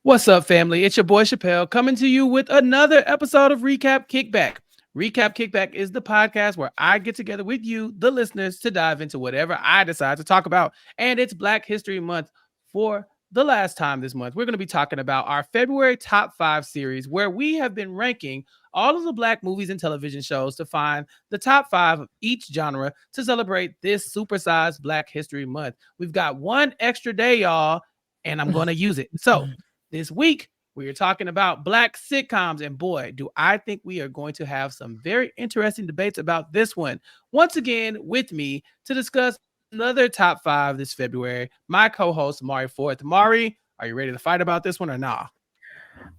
What's up, family? It's your boy Chappell coming to you with another episode of Recap Kickback. Recap Kickback is the podcast where I get together with you, the listeners, to dive into whatever I decide to talk about. And it's Black History Month for the last time this month. We're going to be talking about our February top 5 series, where we have been ranking all of the Black movies and television shows to find the top 5 of each genre to celebrate this supersized Black History Month. We've got one extra day, y'all, and I'm going to use it. So, this week, we are talking about Black sitcoms, and boy, do I think we are going to have some very interesting debates about this one. Once again, with me to discuss another top 5 this February, my co-host, Mari Forth. Mari, are you ready to fight about this one or nah?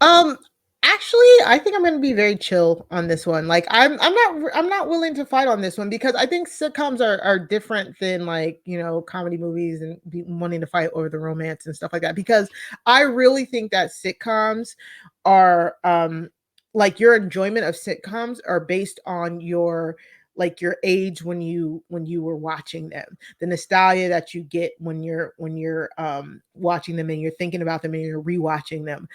Um, Actually, I think I'm going to be very chill on this one. Like, I'm not willing to fight on this one because I think sitcoms are different than, like, comedy movies and wanting to fight over the romance and stuff like that. Because I really think that sitcoms are like, your enjoyment of sitcoms are based on your age when you were watching them, the nostalgia that you get when you're watching them and you're thinking about them and you're rewatching them.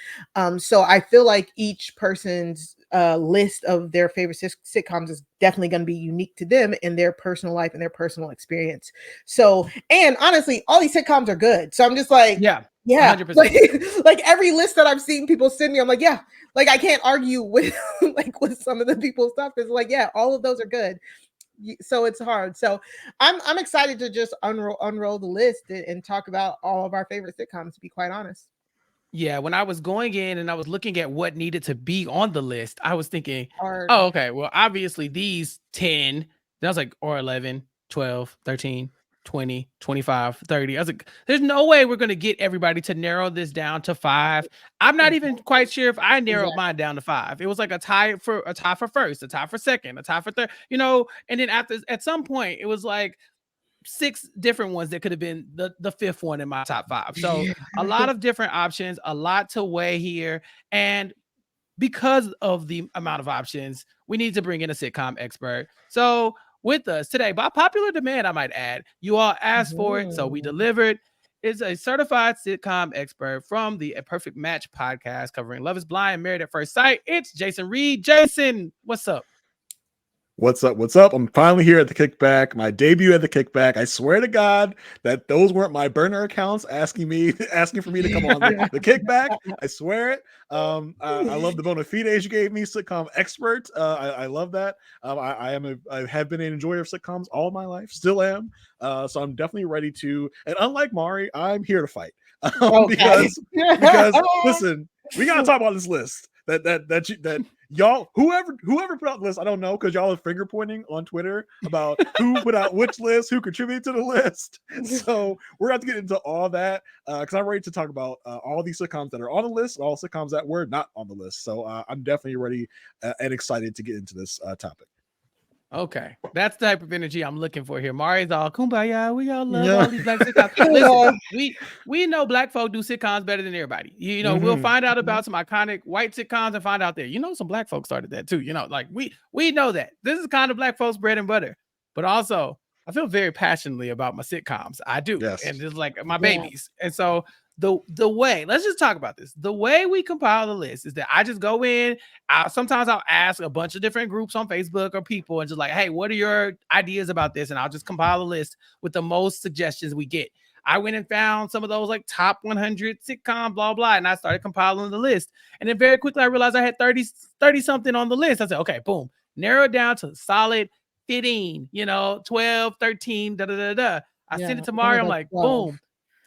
So I feel like each person's list of their favorite sitcoms is definitely going to be unique to them in their personal life and their personal experience. So, and honestly, all these sitcoms are good, so I'm just like, yeah 100%. Like every list that I've seen people send me, I'm like, yeah, like I can't argue with like with some of the people's stuff. It's like, yeah, all of those are good. So it's hard. So I'm excited to just unroll the list and talk about all of our favorite sitcoms, to be quite honest. Yeah, when I was going in and I was looking at what needed to be on the list, I was thinking, Hard. oh, okay, well, obviously these 10, that was like, or 11, 12, 13, 20, 25, 30. I was like, there's no way we're going to get everybody to narrow this down to 5. I'm not even quite sure if I narrowed mine down to 5. It was like a tie for first, a tie for second, a tie for third, and then at some point it was like 6 different ones that could have been the fifth one in my top 5. So a lot of different options, a lot to weigh here. And because of the amount of options, we need to bring in a sitcom expert. So with us today, by popular demand, I might add, you all asked for it, so we delivered. Is a certified sitcom expert from the A Perfect Match podcast covering Love is Blind, Married at First Sight. It's Jason Reed. Jason, what's up? What's up? What's up? I'm finally here at the Kickback, my debut at the Kickback. I swear to God that those weren't my burner accounts asking for me to come on the Kickback. I swear it. I love the bona fides you gave me, sitcom expert. I love that. I have been an enjoyer of sitcoms all my life, still am. So I'm definitely ready to. And unlike Mari, I'm here to fight because listen, we gotta talk about this list that y'all, whoever put out the list, I don't know, because y'all are finger pointing on Twitter about who put out which list, who contributed to the list. So we're going to get into all that because I'm ready to talk about all these sitcoms that are on the list, all sitcoms that were not on the list. So I'm definitely ready and excited to get into this topic. Okay, that's the type of energy I'm looking for here. Mari's all kumbaya. We all love all these Black sitcoms. Listen, we know Black folk do sitcoms better than everybody. We'll find out about some iconic white sitcoms and find out there. Some Black folks started that too. Like we know that this is kind of Black folks' bread and butter. But also, I feel very passionately about my sitcoms. I do, Yes. and it's like my babies. And so the way, let's just talk about this. The way we compile the list is that I just go in. Sometimes I'll ask a bunch of different groups on Facebook or people and just like, hey, what are your ideas about this? And I'll just compile a list with the most suggestions we get. I went and found some of those like top 100 sitcom, blah, blah. And I started compiling the list. And then very quickly I realized I had 30 something on the list. I said, okay, boom, narrow it down to solid 15, 12, 13, da, da, da, da. I sent it to Mari. I'm like, 12. Boom.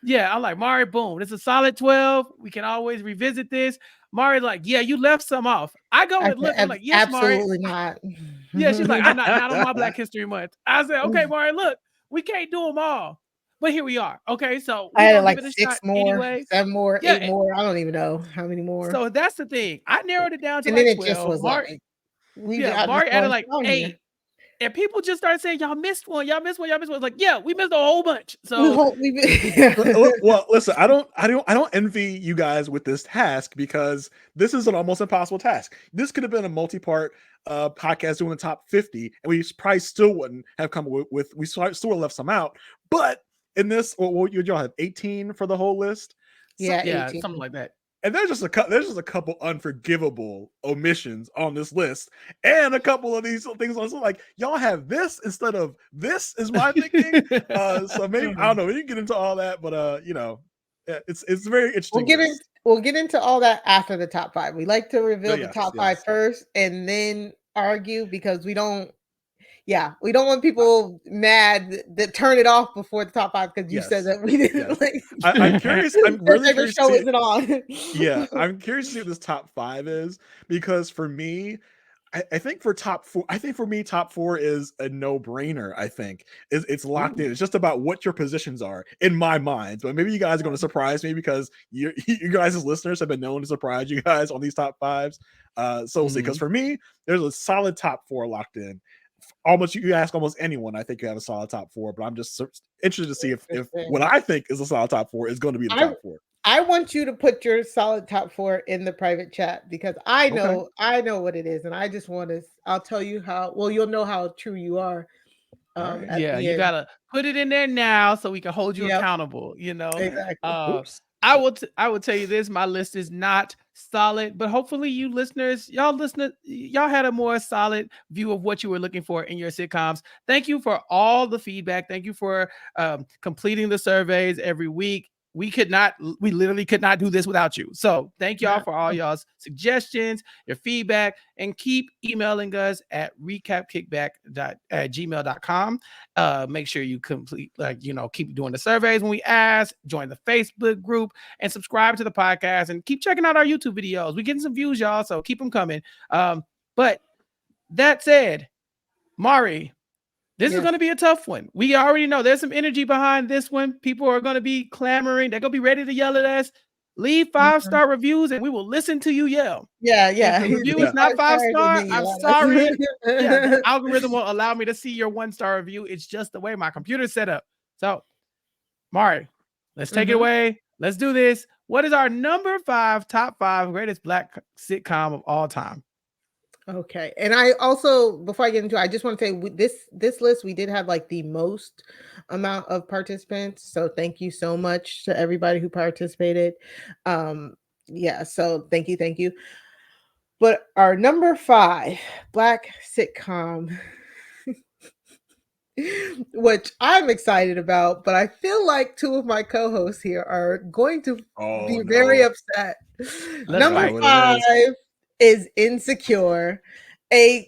Yeah, I'm like, Mari, boom. It's a solid 12. We can always revisit this. Mari's like, yeah, you left some off. I go and look. I'm like, yes, absolutely Mari. not. Yeah, she's like, I'm not on my Black History Month. I said, okay, Mari, look, we can't do them all. But here we are. Okay, so I had like 6 more, anyway. 7 more, 8 more. I don't even know how many more. So that's the thing. I narrowed it down to and like then it 12. just was Mari added like 8. And people just started saying, y'all missed one. It's like, yeah, we missed a whole bunch. So well, listen, I don't envy you guys with this task because this is an almost impossible task. This could have been a multi-part podcast doing the top 50, and we probably still wouldn't have come with we still would have left some out. But in this, y'all have 18 for the whole list. Yeah, something like that. And there's just a couple unforgivable omissions on this list, and a couple of these things also like y'all have this instead of this is my thinking. So maybe I don't know. We can get into all that, but it's very interesting. We'll get into all that after the top 5. We like to reveal the top 5 first and then argue because we don't want people mad that turn it off before the top 5 because you said that we didn't like. I'm curious. I'm really curious. The show isn't on. Yeah, I'm curious to see what this top 5 is because for me, I think for top 4, I think for me top 4 is a no-brainer. I think it's locked in. It's just about what your positions are in my mind. But maybe you guys are going to surprise me because you guys as listeners have been known to surprise you guys on these top 5s. So we'll see. Because for me, there's a solid top 4 locked in. Almost you ask almost anyone, I think you have a solid top 4. But I'm just interested to see if what I think is a solid top 4 is going to be the top 4. I want you to put your solid top 4 in the private chat because I know what it is, and I just want to. I'll tell you how. Well, you'll know how true you are. You gotta put it in there now so we can hold you accountable. Exactly. I will tell you this: my list is not solid, but hopefully, you listeners, y'all had a more solid view of what you were looking for in your sitcoms. Thank you for all the feedback. Thank you for completing the surveys every week. We literally could not do this without you. So thank y'all for all y'all's suggestions, your feedback, and keep emailing us at recapkickback@gmail.com. Make sure you complete, keep doing the surveys when we ask, join the Facebook group, and subscribe to the podcast, and keep checking out our YouTube videos. We're getting some views, y'all, so keep them coming. But that said, Mari, this is going to be a tough one. We already know there's some energy behind this one. People are going to be clamoring. They're going to be ready to yell at us. Leave 5-star reviews and we will listen to you yell. Yeah. If the review is not 5-star, I'm sorry. The algorithm won't allow me to see your 1-star review. It's just the way my computer's set up. So, Mari, let's take it away. Let's do this. What is our number 5 top 5 greatest Black sitcom of all time? Okay. And I also, before I get into it, I just want to say this list, we did have like the most amount of participants. So thank you so much to everybody who participated. So thank you. But our number 5 Black sitcom, which I'm excited about, but I feel like 2 of my co-hosts here are going to be very upset. Number 5 is Insecure, a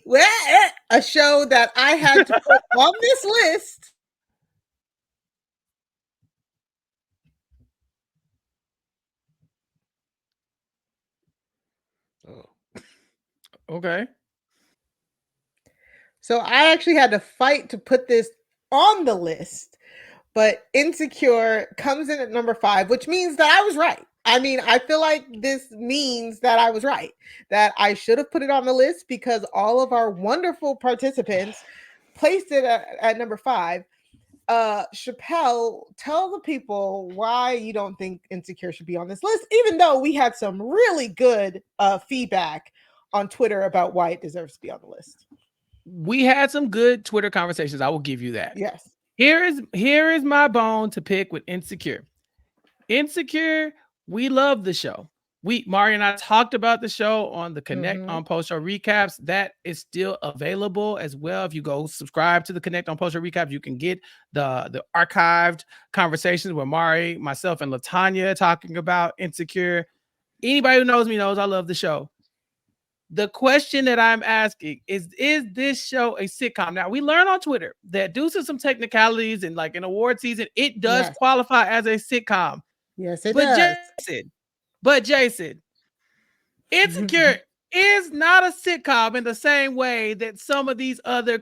show that I had to put on this list. Okay. So I actually had to fight to put this on the list, but Insecure comes in at number 5, which means that I was right. I mean, I feel like this means that I was right, that I should have put it on the list because all of our wonderful participants placed it at number 5. Chappell, tell the people why you don't think Insecure should be on this list, even though we had some really good feedback on Twitter about why it deserves to be on the list. We had some good Twitter conversations. I will give you that. Yes. Here is my bone to pick with Insecure. Insecure, we love the show. Mari and I talked about the show on the Connect on Post Show Recaps. That is still available as well. If you go subscribe to the Connect on Post Show Recaps, you can get the archived conversations with Mari, myself, and LaTanya talking about Insecure. Anybody who knows me knows I love the show. The question that I'm asking is this show a sitcom? Now, we learned on Twitter that due to some technicalities and like an award season, it does qualify as a sitcom. Yes, it does. But Jason, Insecure is not a sitcom in the same way that some of these other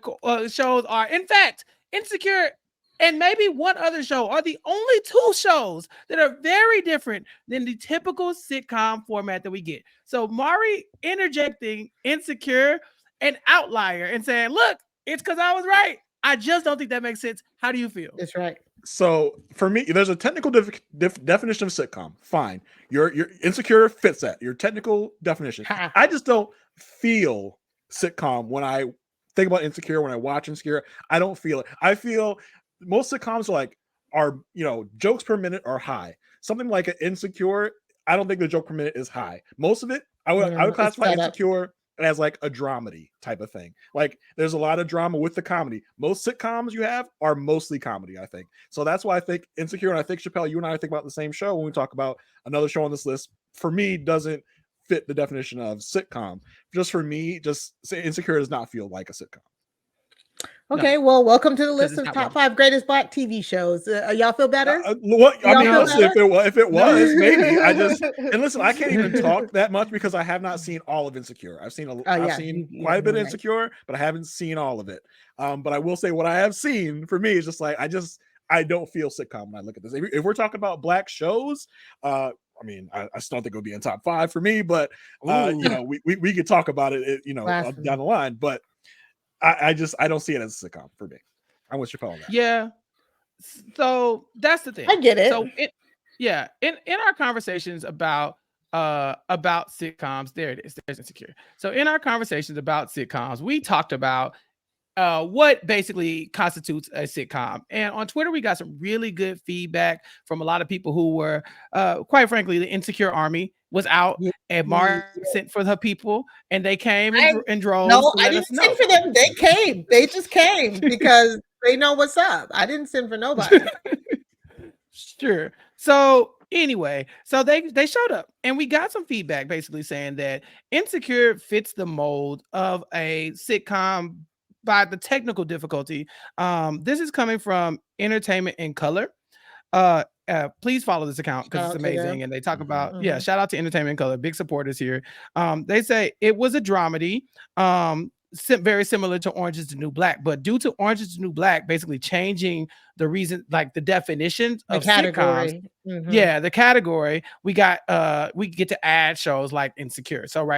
shows are. In fact, Insecure and maybe one other show are the only 2 shows that are very different than the typical sitcom format that we get. So Mari interjecting Insecure, an outlier, and saying, look, it's because I was right. I just don't think that makes sense. How do you feel? That's right. So for me, there's a technical definition of sitcom. Fine. Your Insecure fits that. Your technical definition. I just don't feel sitcom when I think about Insecure, when I watch Insecure. I don't feel it. I feel most sitcoms are jokes per minute are high. Something like an Insecure, I don't think the joke per minute is high. Most of it, I would It's classify set up. Insecure as like a dramedy type of thing. Like there's a lot of drama with the comedy. Most sitcoms you have are mostly comedy, I think. So that's why I think Insecure, and I think Chappelle, you and I think about the same show when we talk about another show on this list. For me, doesn't fit the definition of sitcom. Just for me, just say Insecure does not feel like a sitcom. Okay, well, welcome to the 'Cause list it's of not top one. 5 greatest Black TV shows. Y'all feel better? What I Y'all mean, feel listen, better? if it was, No. maybe I just and listen. I can't even talk that much because I have not seen all of Insecure. I've seen yeah, quite a bit of right. Insecure, but I haven't seen all of it. But I will say what I have seen for me is just like I don't feel sitcom when I look at this. If we're talking about Black shows, I mean, I still don't think it would be in top 5 for me, but you know, we could talk about it, you know, down the line. But I don't see it as a sitcom for me. I'm with Chappelle on that. Yeah. So that's the thing. I get it. So in our conversations about sitcoms, there it is. There's Insecure. So in our conversations about sitcoms, we talked about what basically constitutes a sitcom. And on Twitter, we got some really good feedback from a lot of people who were, quite frankly, the Insecure army was out, and Mari sent for the people, and they came in droves. No, I didn't send for them. They came. They just came because they know what's up. I didn't send for nobody. Sure. So anyway, so they showed up, and we got some feedback basically saying that Insecure fits the mold of a sitcom by the technical difficulty. This is coming from Entertainment in Color. Please follow this account because it's amazing. And they talk about, shout out to Entertainment in Color, big supporters here. They say it was a dramedy, very similar to Orange is the New Black, but due to Orange is the New Black basically changing the reason, like the definitions of sitcoms, the category, we get to add shows like Insecure. So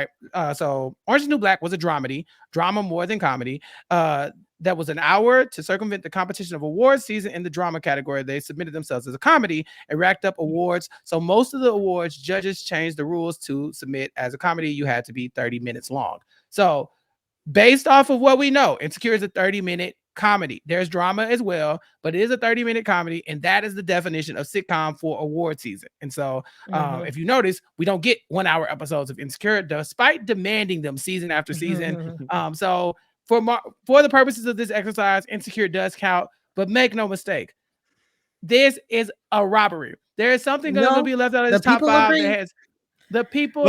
so Orange is the New Black was a dramedy, drama more than comedy. That was an hour to circumvent the competition of awards season in the drama category. They submitted themselves as a comedy and racked up awards. So most of the awards, judges changed the rules to submit as a comedy. You had to be 30 minutes long. So based off of what we know, Insecure is a 30-minute comedy. There's drama as well, but it is a 30-minute comedy, and that is the definition of sitcom for award season. And so if you notice, we don't get 1-hour episodes of Insecure, despite demanding them season after season. So for the purposes of this exercise, Insecure does count, but make no mistake, this is a robbery. There is something going to be left out of this top 5 that has the people.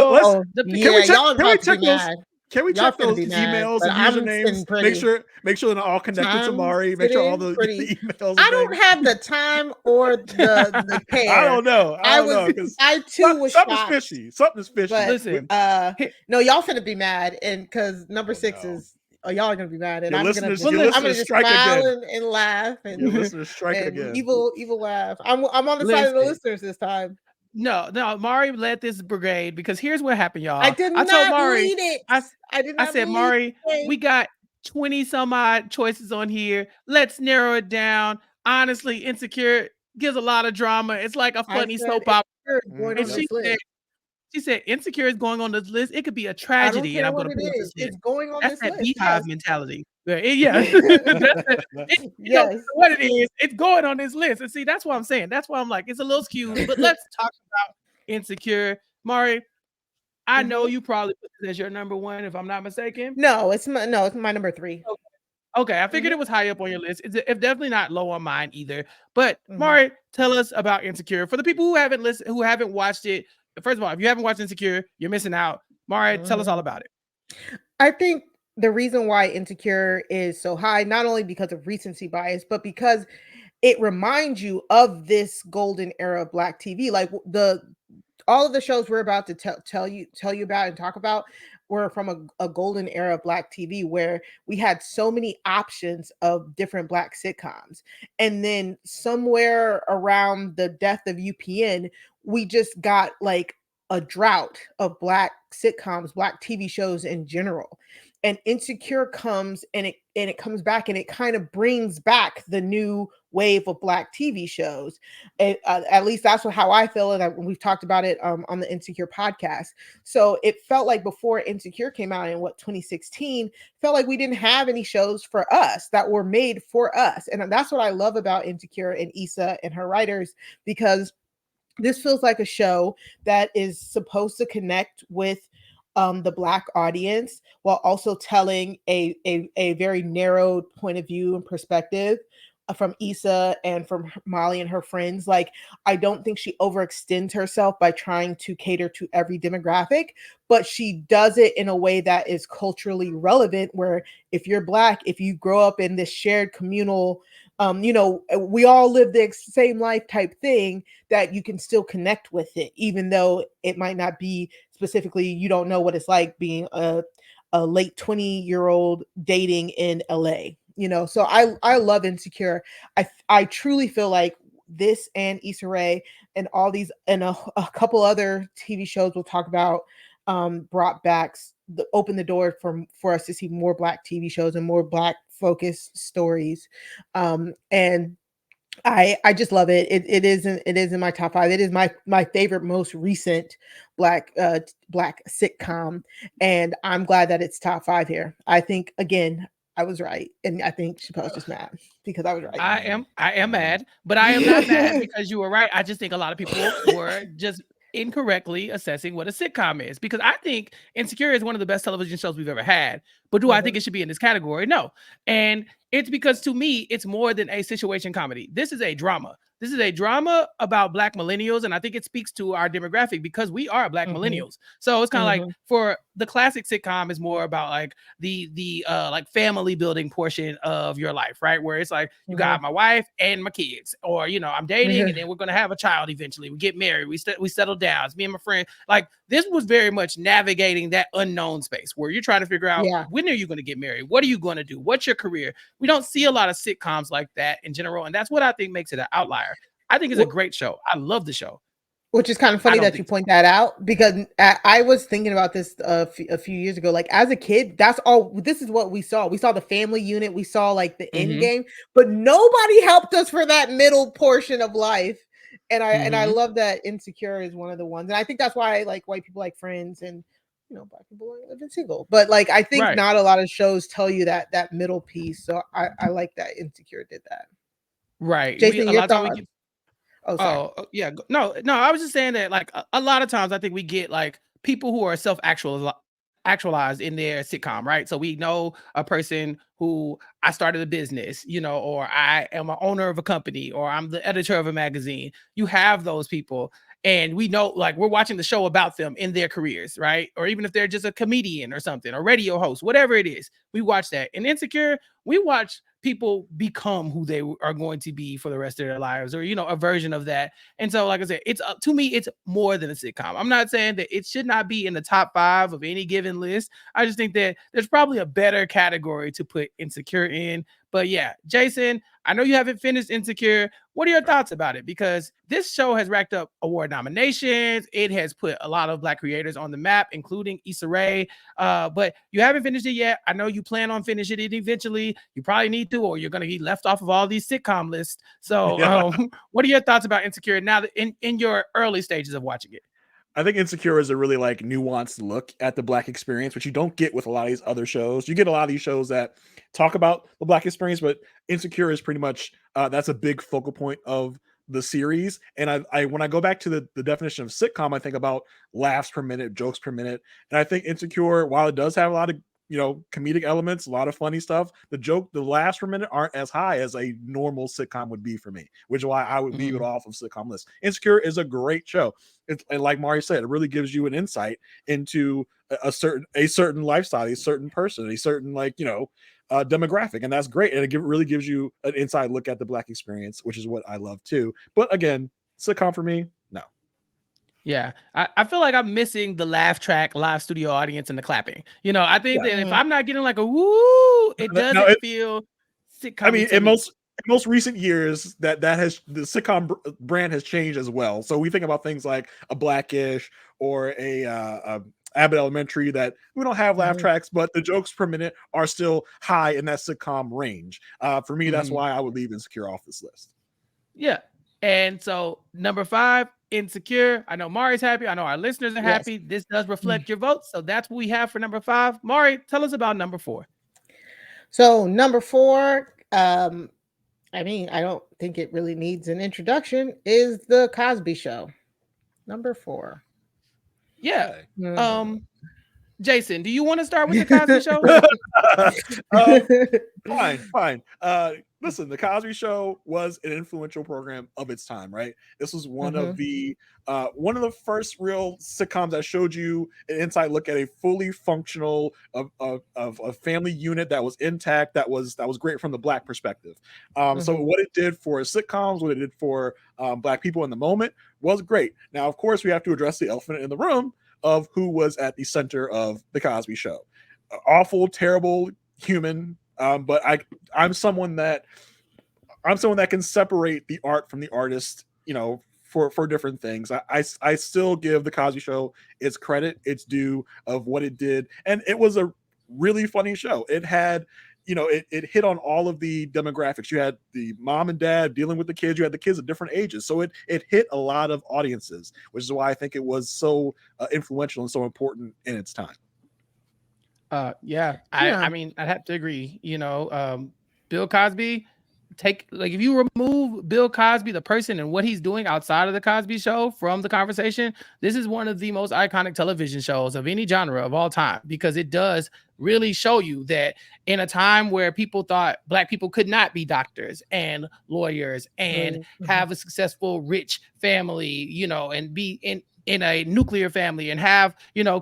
Can we check those emails and usernames? Make sure they're all connected to Mari. Make sure all the emails. I don't have the time or the care. I don't know. I too was something's fishy. Something's fishy. But, listen, no, y'all finna be mad, and because number 6 is. Oh, y'all are gonna be mad, and I'm gonna just smile and laugh, and your listeners strike again. Evil laugh. I'm on the side of the listeners this time. No, Mari led this brigade because here's what happened, y'all. I told Mari, lead it. I said, Mari, we got 20 some odd choices on here. Let's narrow it down. Honestly, Insecure gives a lot of drama. It's like a funny soap opera. And she said, Insecure is going on this list. It could be a tragedy. And I'm going to put it. It's going on this list. That's that beehive mentality. Yes. What it is, it's going on this list. And see, that's what I'm saying. That's why I'm like, it's a little skewed. But let's talk about Insecure. Mari, I know you probably put this as your number 1, if I'm not mistaken. No, it's my number 3. Okay, I figured it was high up on your list. It's definitely not low on mine either. But Mari, tell us about Insecure. For the people who haven't listened, who haven't watched it, first of all, if you haven't watched Insecure, you're missing out. Mari, tell us all about it. I think the reason why Insecure is so high, not only because of recency bias, but because it reminds you of this golden era of Black TV. Like all of the shows we're about to tell you about and talk about were from a golden era of Black TV where we had so many options of different Black sitcoms. And then somewhere around the death of UPN, we just got like a drought of Black sitcoms, Black TV shows in general. And Insecure comes and it comes back and it kind of brings back the new wave of Black TV shows. At least that's how I feel. And we've talked about it on the Insecure podcast. So it felt like before Insecure came out in 2016, felt like we didn't have any shows for us that were made for us. And that's what I love about Insecure and Issa and her writers, because this feels like a show that is supposed to connect with the Black audience while also telling a very narrowed point of view and perspective from Issa and from Molly and her friends. Like, I don't think she overextends herself by trying to cater to every demographic, but she does it in a way that is culturally relevant, where if you're Black, if you grow up in this shared communal we all live the same life type thing, that you can still connect with it, even though it might not be specifically, you don't know what it's like being a late 20-year-old dating in LA. So I love Insecure. I truly feel like this and Issa Rae and all these and a couple other TV shows we'll talk about brought back open the door for us to see more Black TV shows and more Black focused stories. And I just love it. It is in my top 5. It is my favorite, most recent Black sitcom, and I'm glad that it's top 5 here. I think, again, I was right, and I think Chappelle's just mad because I was right. I am mad, but I am not mad because you were right. I just think a lot of people were just incorrectly assessing what a sitcom is, because I think Insecure is one of the best television shows we've ever had. But do I think it should be in this category? No. And it's because, to me, it's more than a situation comedy. This is a drama. This is a drama about Black millennials, and I think it speaks to our demographic because we are Black millennials. So it's kind of like, for the classic sitcom is more about like the like family building portion of your life, right? Where it's like, you got my wife and my kids, or I'm dating and then we're gonna have a child eventually. We get married, we settle down. It's me and my friend. Like, this was very much navigating that unknown space where you're trying to figure out, when are you going to get married? What are you going to do? What's your career? We don't see a lot of sitcoms like that in general, and that's what I think makes it an outlier. I think it's a great show. I love the show. Which is kind of funny that you point that out, because I was thinking about this a few years ago. Like, as a kid, this is what we saw. We saw the family unit. We saw like the end game, but nobody helped us for that middle portion of life. And I love that Insecure is one of the ones. And I think that's why like white people like Friends, and Black people like living single. But like, I think not a lot of shows tell you that middle piece. So I like that Insecure did that. Right. Jason, your thoughts? Yeah. No, I was just saying that, like, a lot of times I think we get like people who are actualized in their sitcom, right? So we know a person who, I started a business, or I am an owner of a company, or I'm the editor of a magazine. You have those people, and we know, like, we're watching the show about them in their careers, right? Or even if they're just a comedian or something, or radio host, whatever it is, we watch that. In Insecure, we watch people become who they are going to be for the rest of their lives, or a version of that. And so, like I said, it's to me, it's more than a sitcom. I'm not saying that it should not be in the top 5 of any given list. I just think that there's probably a better category to put Insecure in. But yeah, Jason, I know you haven't finished Insecure. What are your thoughts about it? Because this show has racked up award nominations. It has put a lot of Black creators on the map, including Issa Rae. But you haven't finished it yet. I know you plan on finishing it eventually. You probably need to, or you're going to be left off of all these sitcom lists. So what are your thoughts about Insecure now that in your early stages of watching it? I think Insecure is a really like nuanced look at the Black experience, which you don't get with a lot of these other shows. You get a lot of these shows that talk about the Black experience, but Insecure is pretty much that's a big focal point of the series. And I when I go back to the definition of sitcom, I think about laughs per minute, jokes per minute. And I think Insecure, while it does have a lot of comedic elements, a lot of funny stuff, the laughs per minute aren't as high as a normal sitcom would be for me, which is why I would leave it off of sitcom list. Insecure is a great show. And like Mari said, it really gives you an insight into a certain lifestyle, a certain person, a certain demographic, and that's great. And it really gives you an inside look at the Black experience, which is what I love too. But again, sitcom for me, no. Yeah, I feel like I'm missing the laugh track, live studio audience, and the clapping. I think that if I'm not getting like a woo, it doesn't feel sitcom. I mean, in most recent years, that has the sitcom brand has changed as well. So we think about things like a Blackish or a Abbott Elementary, that we don't have laugh tracks, but the jokes per minute are still high in that sitcom range. For me, that's why I would leave Insecure off this list. Yeah. And so number 5, Insecure. I know Mari's happy. I know our listeners are happy. This does reflect your votes. So that's what we have for number 5. Mari, tell us about number 4. So number 4, I mean, I don't think it really needs an introduction, is the Cosby Show. Number 4. Yeah. Mm. Jason, do you want to start with the Cosby Show? Fine. Listen, the Cosby Show was an influential program of its time, right? This was one of the first real sitcoms that showed you an inside look at a fully functional of a family unit that was intact, that was great from the Black perspective. So what it did for sitcoms, what it did for Black people in the moment was great. Now, of course, we have to address the elephant in the room of who was at the center of the Cosby Show. Awful, terrible human. But I'm someone that can separate the art from the artist, for different things. I still give the Cosby Show its credit, its due of what it did, and it was a really funny show. It had, it hit on all of the demographics. You had the mom and dad dealing with the kids. You had the kids at different ages, so it hit a lot of audiences, which is why I think it was so influential and so important in its time. Yeah. I mean, I'd have to agree. Bill Cosby, if you remove Bill Cosby, the person, and what he's doing outside of the Cosby Show from the conversation, this is one of the most iconic television shows of any genre of all time, because it does really show you that in a time where people thought Black people could not be doctors and lawyers and have a successful, rich family, and be in a nuclear family and have,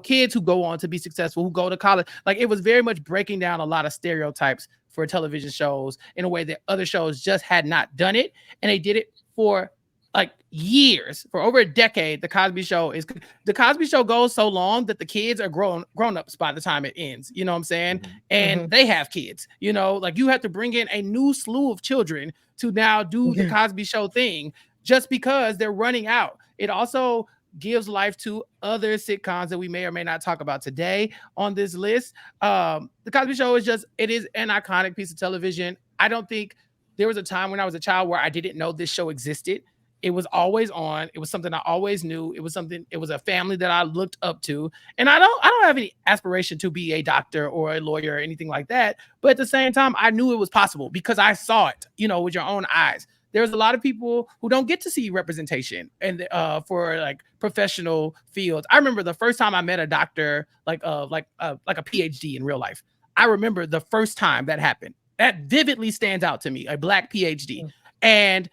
kids who go on to be successful, who go to college. Like, it was very much breaking down a lot of stereotypes for television shows in a way that other shows just had not done it. And they did it for like years, for over a decade. The Cosby Show goes so long that the kids are grown-ups by the time it ends. You know what I'm saying? And they have kids, like, you have to bring in a new slew of children to now do the Cosby Show thing just because they're running out. It also gives life to other sitcoms that we may or may not talk about today on this list. The Cosby Show is an iconic piece of television. I don't think there was a time when I was a child where I didn't know this show existed. It was always on. It was something I always knew. It was a family that I looked up to. And I don't have any aspiration to be a doctor or a lawyer or anything like that. But at the same time, I knew it was possible because I saw it, with your own eyes. There's a lot of people who don't get to see representation and for like professional fields. I remember the first time I met a doctor, like a PhD in real life. I remember the first time that happened. That vividly stands out to me, a Black PhD. And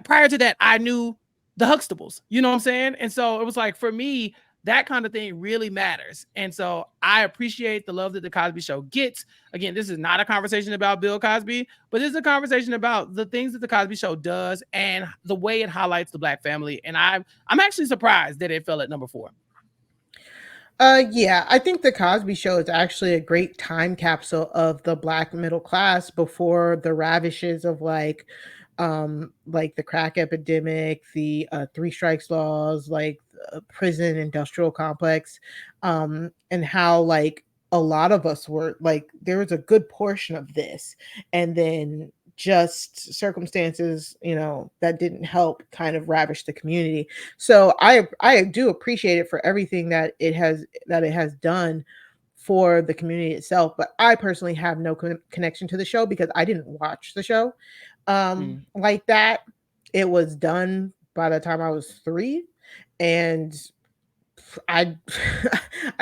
prior to that, I knew the Huxtables, you know what I'm saying? And so it was like, for me, that kind of thing really matters. And so I appreciate the love that the Cosby Show gets. Again, this is not a conversation about Bill Cosby, but this is a conversation about the things that the Cosby Show does and the way it highlights the Black family. And I'm actually surprised that it fell at number 4. Yeah, I think the Cosby Show is actually a great time capsule of the Black middle class before the ravishes of like the crack epidemic, the 3 strikes laws, like prison industrial complex, and how like a lot of us were like, there was a good portion of this, and then just circumstances, that didn't help kind of ravish the community. So I do appreciate it for everything that it has done for the community itself. But I personally have no connection to the show because I didn't watch the show like that. It was done by the time I was 3, and I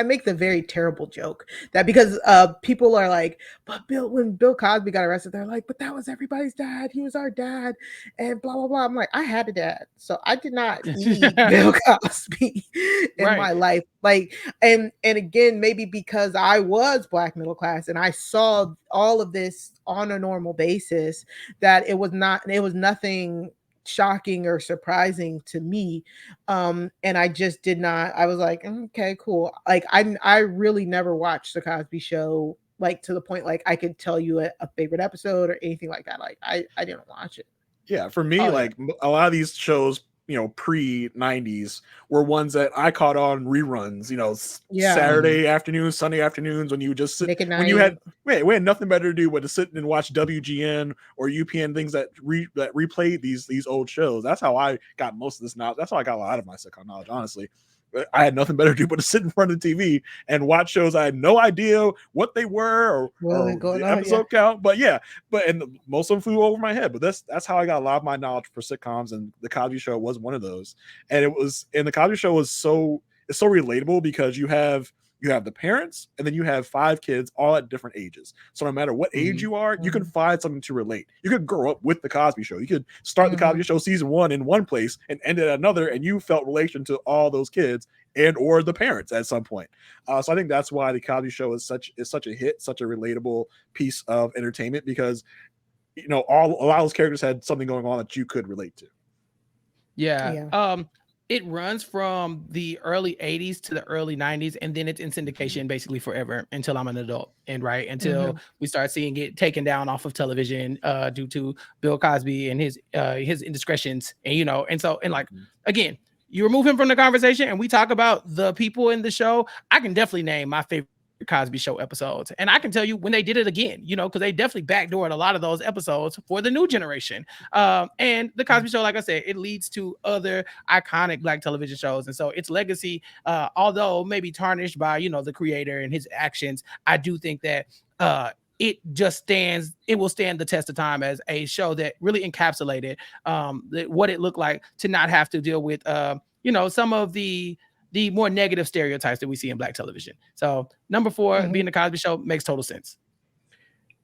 make the very terrible joke that because people are like, but when Bill Cosby got arrested, they're like, but that was everybody's dad. He was our dad, and blah blah blah. I'm like, I had a dad, so I did not need Bill Cosby in my life. Like, and again, maybe because I was Black middle class and I saw all of this on a normal basis, that it was nothing shocking or surprising to me. And I just did not, I was like, okay, cool. Like I really never watched the Cosby Show, like to the point like I could tell you a favorite episode or anything like that. Like I didn't watch it. Yeah, for me, a lot of these shows, pre 90s were ones that I caught on reruns, Saturday afternoons, Sunday afternoons, when you would just sit, when you had, we had nothing better to do but to sit and watch WGN or UPN, things that replayed these old shows. That's how I got most of this knowledge. That's how I got a lot of my sitcom knowledge, honestly. I had nothing better to do but to sit in front of the TV and watch shows I had no idea what they were or the episode count. But most of them flew over my head. But that's how I got a lot of my knowledge for sitcoms, and the Cosby Show was one of those. And the Cosby Show was so relatable because you have the parents, and then you have 5 kids all at different ages. So no matter what age you are, you can find something to relate. You could grow up with the Cosby Show. You could start the Cosby Show season 1 in one place and end it at another, and you felt relation to all those kids and or the parents at some point. So I think that's why the Cosby Show is such a hit, such a relatable piece of entertainment, because a lot of those characters had something going on that you could relate to. Yeah. It runs from the early 80s to the early 90s, and then it's in syndication basically forever until I'm an adult, until we start seeing it taken down off of television due to Bill Cosby and his indiscretions, and again, you remove him from the conversation and we talk about the people in the show. I can definitely name my favorite Cosby Show episodes, and I can tell you when they did it again, because they definitely backdoored a lot of those episodes for the new generation. And the Cosby Show, like I said, it leads to other iconic Black television shows, and so its legacy, although maybe tarnished by the creator and his actions, I do think that it will stand the test of time as a show that really encapsulated what it looked like to not have to deal with some of the more negative stereotypes that we see in Black television. So number 4 being the Cosby Show makes total sense.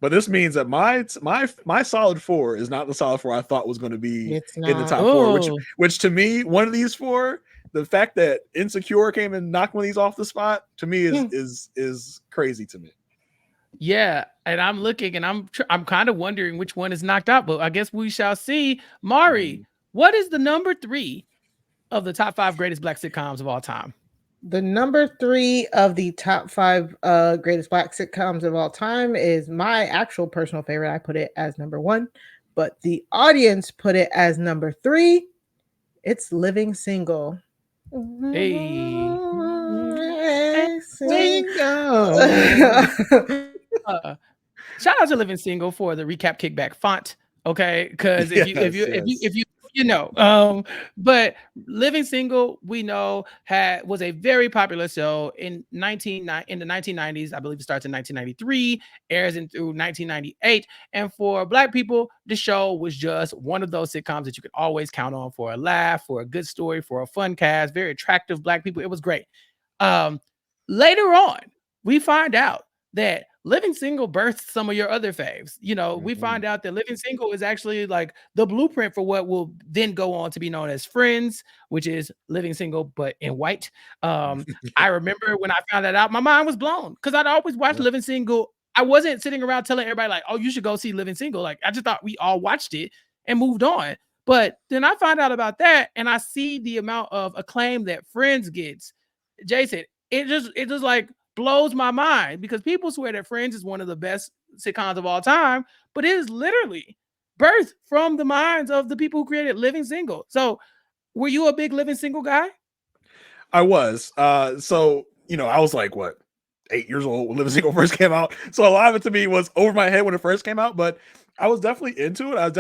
But this means that my solid 4 is not the solid 4 I thought was going to be in the top 4, which to me, one of these 4, the fact that Insecure came and knocked one of these off the spot, to me is crazy to me. Yeah, and I'm looking and I'm kind of wondering which one is knocked out, but I guess we shall see. Mari, what is the number 3 of the top 5 greatest Black sitcoms of all time? The number 3 of the top 5 greatest Black sitcoms of all time is my actual personal favorite. I put it as number 1, but the audience put it as number 3. It's Living Single. Hey. Single. Shout out to Living Single for the Recap Kickback font. Okay, because if you but Living Single, we know was a very popular show in the 1990s. I believe it starts in 1993, airs through 1998. And for Black people, the show was just one of those sitcoms that you could always count on for a laugh, for a good story, for a fun cast, very attractive Black people. It was great. Later on, we find out that Living Single birthed some of your other faves. We find out that Living Single is actually like the blueprint for what will then go on to be known as Friends, which is Living Single, but in white. I remember when I found that out, my mind was blown because I'd always watched Living Single. I wasn't sitting around telling everybody like, oh, you should go see Living Single. Like, I just thought we all watched it and moved on. But then I found out about that and I see the amount of acclaim that Friends gets. Jason, it just like blows my mind because people swear that Friends is one of the best sitcoms of all time, but it is literally birthed from the minds of the people who created Living Single. So were you a big Living Single guy? I was. So, I was like, 8 years old when Living Single first came out. So a lot of it to me was over my head when it first came out, but I was definitely into it. I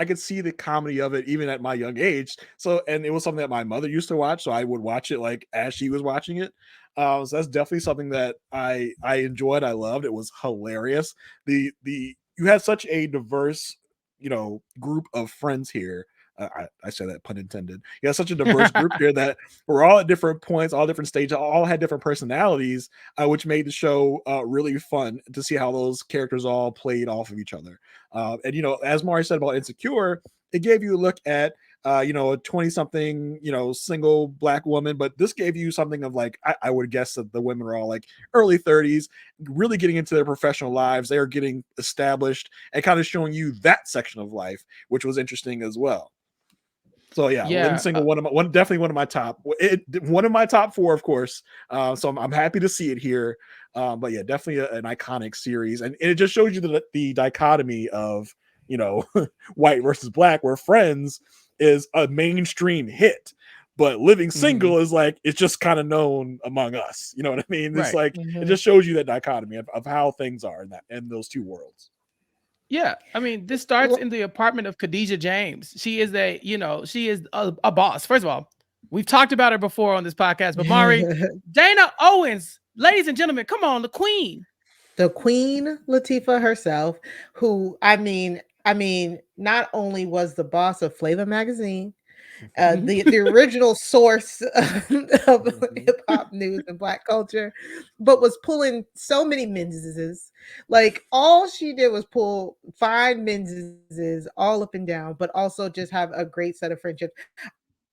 could see the comedy of it even at my young age. So, and it was something that my mother used to watch. So I would watch it like as she was watching it. So that's definitely something that I enjoyed. I loved. It was hilarious. You had such a diverse, group of friends here. I say that pun intended. You had such a diverse group here that we're all at different points, all different stages, all had different personalities, which made the show really fun to see how those characters all played off of each other. And as Mari said about Insecure, it gave you a look at a 20-something, single Black woman, but this gave you something of like, I would guess that the women are all like early 30s, really getting into their professional lives. They are getting established and kind of showing you that section of life, which was interesting as well. So Living Single, definitely one of my top 4, of course. So I'm happy to see it here. But yeah, definitely an iconic series, and it just shows you the dichotomy of white versus Black, where Friends is a mainstream hit, but Living Single is like it's just kind of known among us. You know what I mean? It's like it just shows you that dichotomy of how things are in those two worlds. Yeah, I mean, this starts in the apartment of Khadijah James. She is a boss. First of all, We've talked about her before on this podcast, but Mari, Dana Owens, ladies and gentlemen, come on, the queen. The Queen Latifah herself, who not only was the boss of Flavor magazine, the original source of hip hop news and Black culture, but was pulling so many menses. Like all she did was find menses all up and down, but also just have a great set of friendships.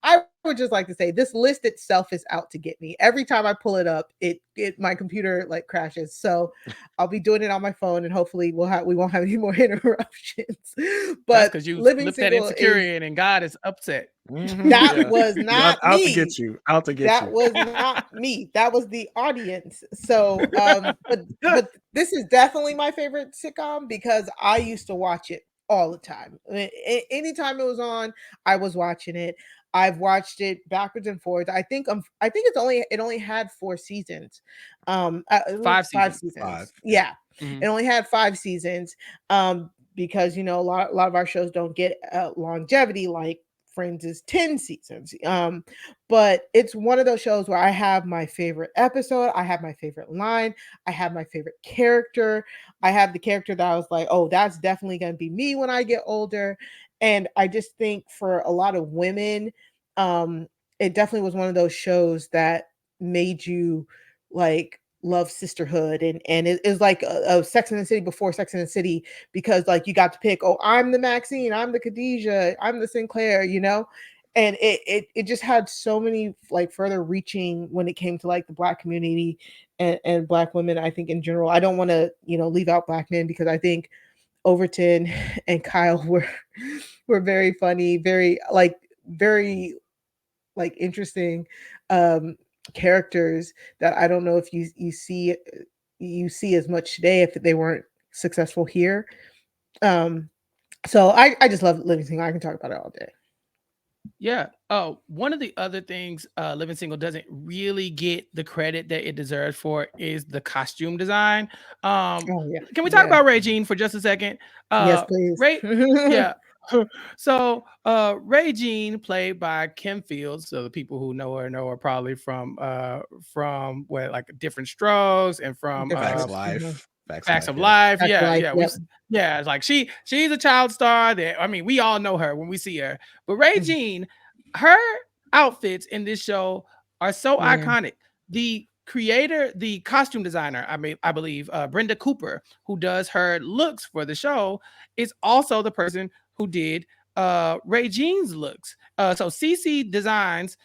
I would just like to say this list itself is out to get me. Every time I pull it up, it my computer like crashes. So I'll be doing it on my phone, and hopefully we won't have any more interruptions. But because you living lift that single insecurity in and God is upset. That was not out me. to get you. Out to get that you. was not me. That was the audience. So, but this is definitely my favorite sitcom because I used to watch it all the time. Anytime it was on, I was watching it. I've watched it backwards and forwards. I think it only had 4 seasons. 5 5 seasons. seasons. 5. Yeah. Mhm. It only had 5 seasons. Because a lot of our shows don't get longevity like Friends is 10 seasons. But it's one of those shows where I have my favorite episode, I have my favorite line, I have my favorite character. I have the character that I was like, oh, that's definitely going to be me when I get older. And I just think for a lot of women, it definitely was one of those shows that made you like love sisterhood, and it is like a Sex and the City before Sex and the City, because like you got to pick, oh, I'm the Maxine, I'm the Khadijah, I'm the Sinclair, and it just had so many like further reaching when it came to like the Black community and Black women. I think in general, I don't want to leave out Black men, because I think Overton and Kyle were very funny, very like interesting characters that I don't know if you see as much today if they weren't successful here. So I just love Living Single. I can talk about it all day. Yeah. Oh, one of the other things Living Single doesn't really get the credit that it deserves for is the costume design. Oh yeah. Can we talk Yeah. about Regine for just a second? Yes, please. Yeah. So Regine, played by Kim Fields. So the people who know her probably from what, like Different Strokes and from Facts Different. of Life. Facts of yes. Life. Facts of Yeah, Life, yeah. yep. Yeah, it's like she's a child star that, I mean, we all know her when we see her. But Regine, her outfits in this show are so Yeah. iconic. The creator, the costume designer, I believe, Brenda Cooper, who does her looks for the show, is also the person who did Regine's looks. So CC Designs,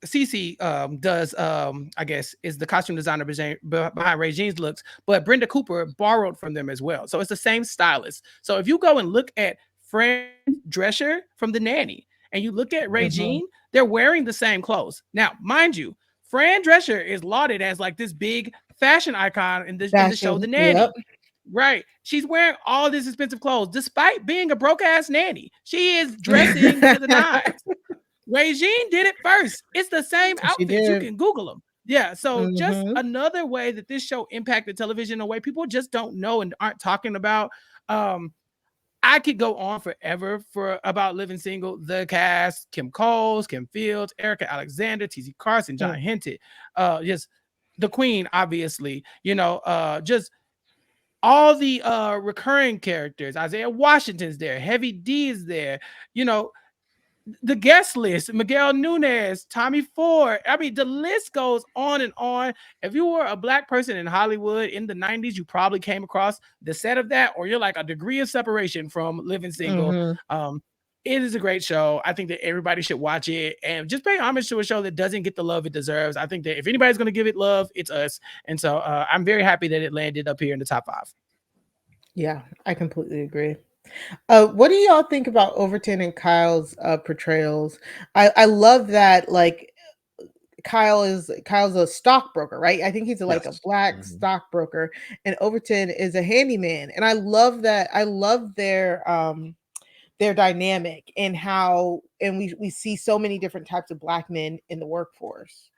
CC does I guess is the costume designer behind Regine's looks, but Brenda Cooper borrowed from them as well. So it's the same stylist. So if you go and look at Fran Drescher from The Nanny and you look at Regine, they're wearing the same clothes. Now, mind you, Fran Drescher is lauded as like this big fashion icon in the show The Nanny. Yep. Right. She's wearing all these expensive clothes despite being a broke ass nanny. She is dressing to the nines. Regine did it first. It's the same She outfits. You did. can Google them. Yeah. So just Mhm. another way that this show impacted television in a way people just don't know and aren't talking about. I could go on forever about Living Single, the cast, Kim Coles, Kim Fields, Erica Alexander, T.C. Carson, John Hinton, just the Queen, obviously, just all the recurring characters. Isaiah Washington's there, Heavy D is there, the guest list, Miguel Nunez, Tommy Ford. I mean, the list goes on and on. If you were a Black person in Hollywood in the 90s, you probably came across the set of that, or you're like a degree of separation from Living Single. It is a great show. I think that everybody should watch it and just pay homage to a show that doesn't get the love it deserves. I think that if anybody's going to give it love, it's us. And so I'm very happy that it landed up here in the top 5. Yeah, I completely agree. What do y'all think about Overton and Kyle's portrayals? I love that, like, Kyle's a stockbroker, right? I think he's like a Yes. Black stockbroker, and Overton is a handyman. And I love that. I love their dynamic and how, and we see so many different types of Black men in the workforce.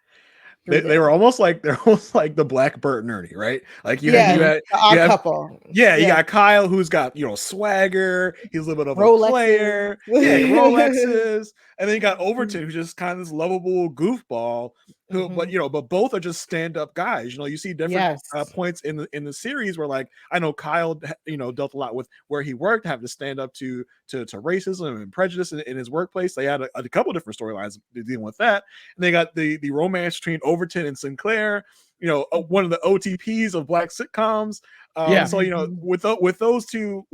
They were almost like the Black Bert and Ernie, right? Like you Yeah, had the odd couple. yeah, you got Kyle who's got swagger, he's a little bit of a Rolexes. player, yeah, Rolexes, and then you got Overton who's just kind of this lovable goofball who, but both are just stand-up guys. You see different points in the series where, like, I know Kyle dealt a lot with where he worked, having to stand up to racism and prejudice in his workplace. They had a couple different storylines dealing with that, and they got the romance between Overton and Sinclair, one of the OTPs of Black sitcoms. So with those two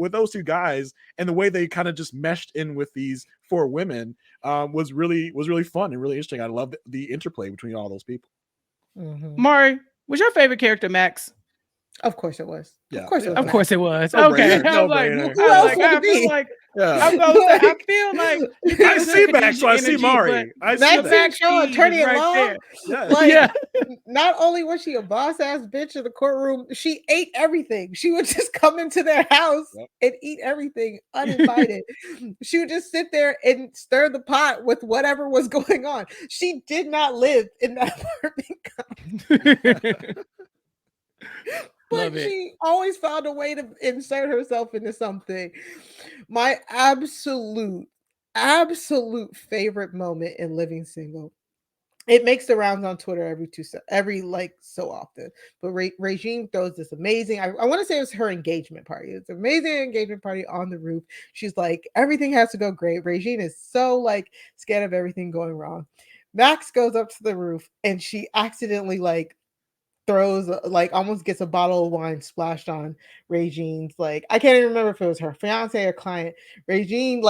guys and the way they kind of just meshed in with these four women was really fun and really interesting. I loved the interplay between all those people. Mari, was your favorite character Max? Of course it was. Yeah, of course it was. Of course it was. No Okay. brainer. I was like, who else would it be? I feel like I see Max, so I see Mari. I see Max show attorney at law. Yeah. Not only was she a boss ass bitch in the courtroom, she ate everything. She would just come into their house and eat everything uninvited. She would just sit there and stir the pot with whatever was going on. She did not live in that apartment. But she always found a way to insert herself into something. My absolute favorite moment in Living Single. It makes the rounds on Twitter every so often. But Regine throws this amazing, I want to say it was her engagement party. It's an amazing engagement party on the roof. She's like, everything has to go great. Regine is so scared of everything going wrong. Max goes up to the roof and she accidentally throws almost gets a bottle of wine splashed on Regine's, I can't even remember if it was her fiance or client. Regine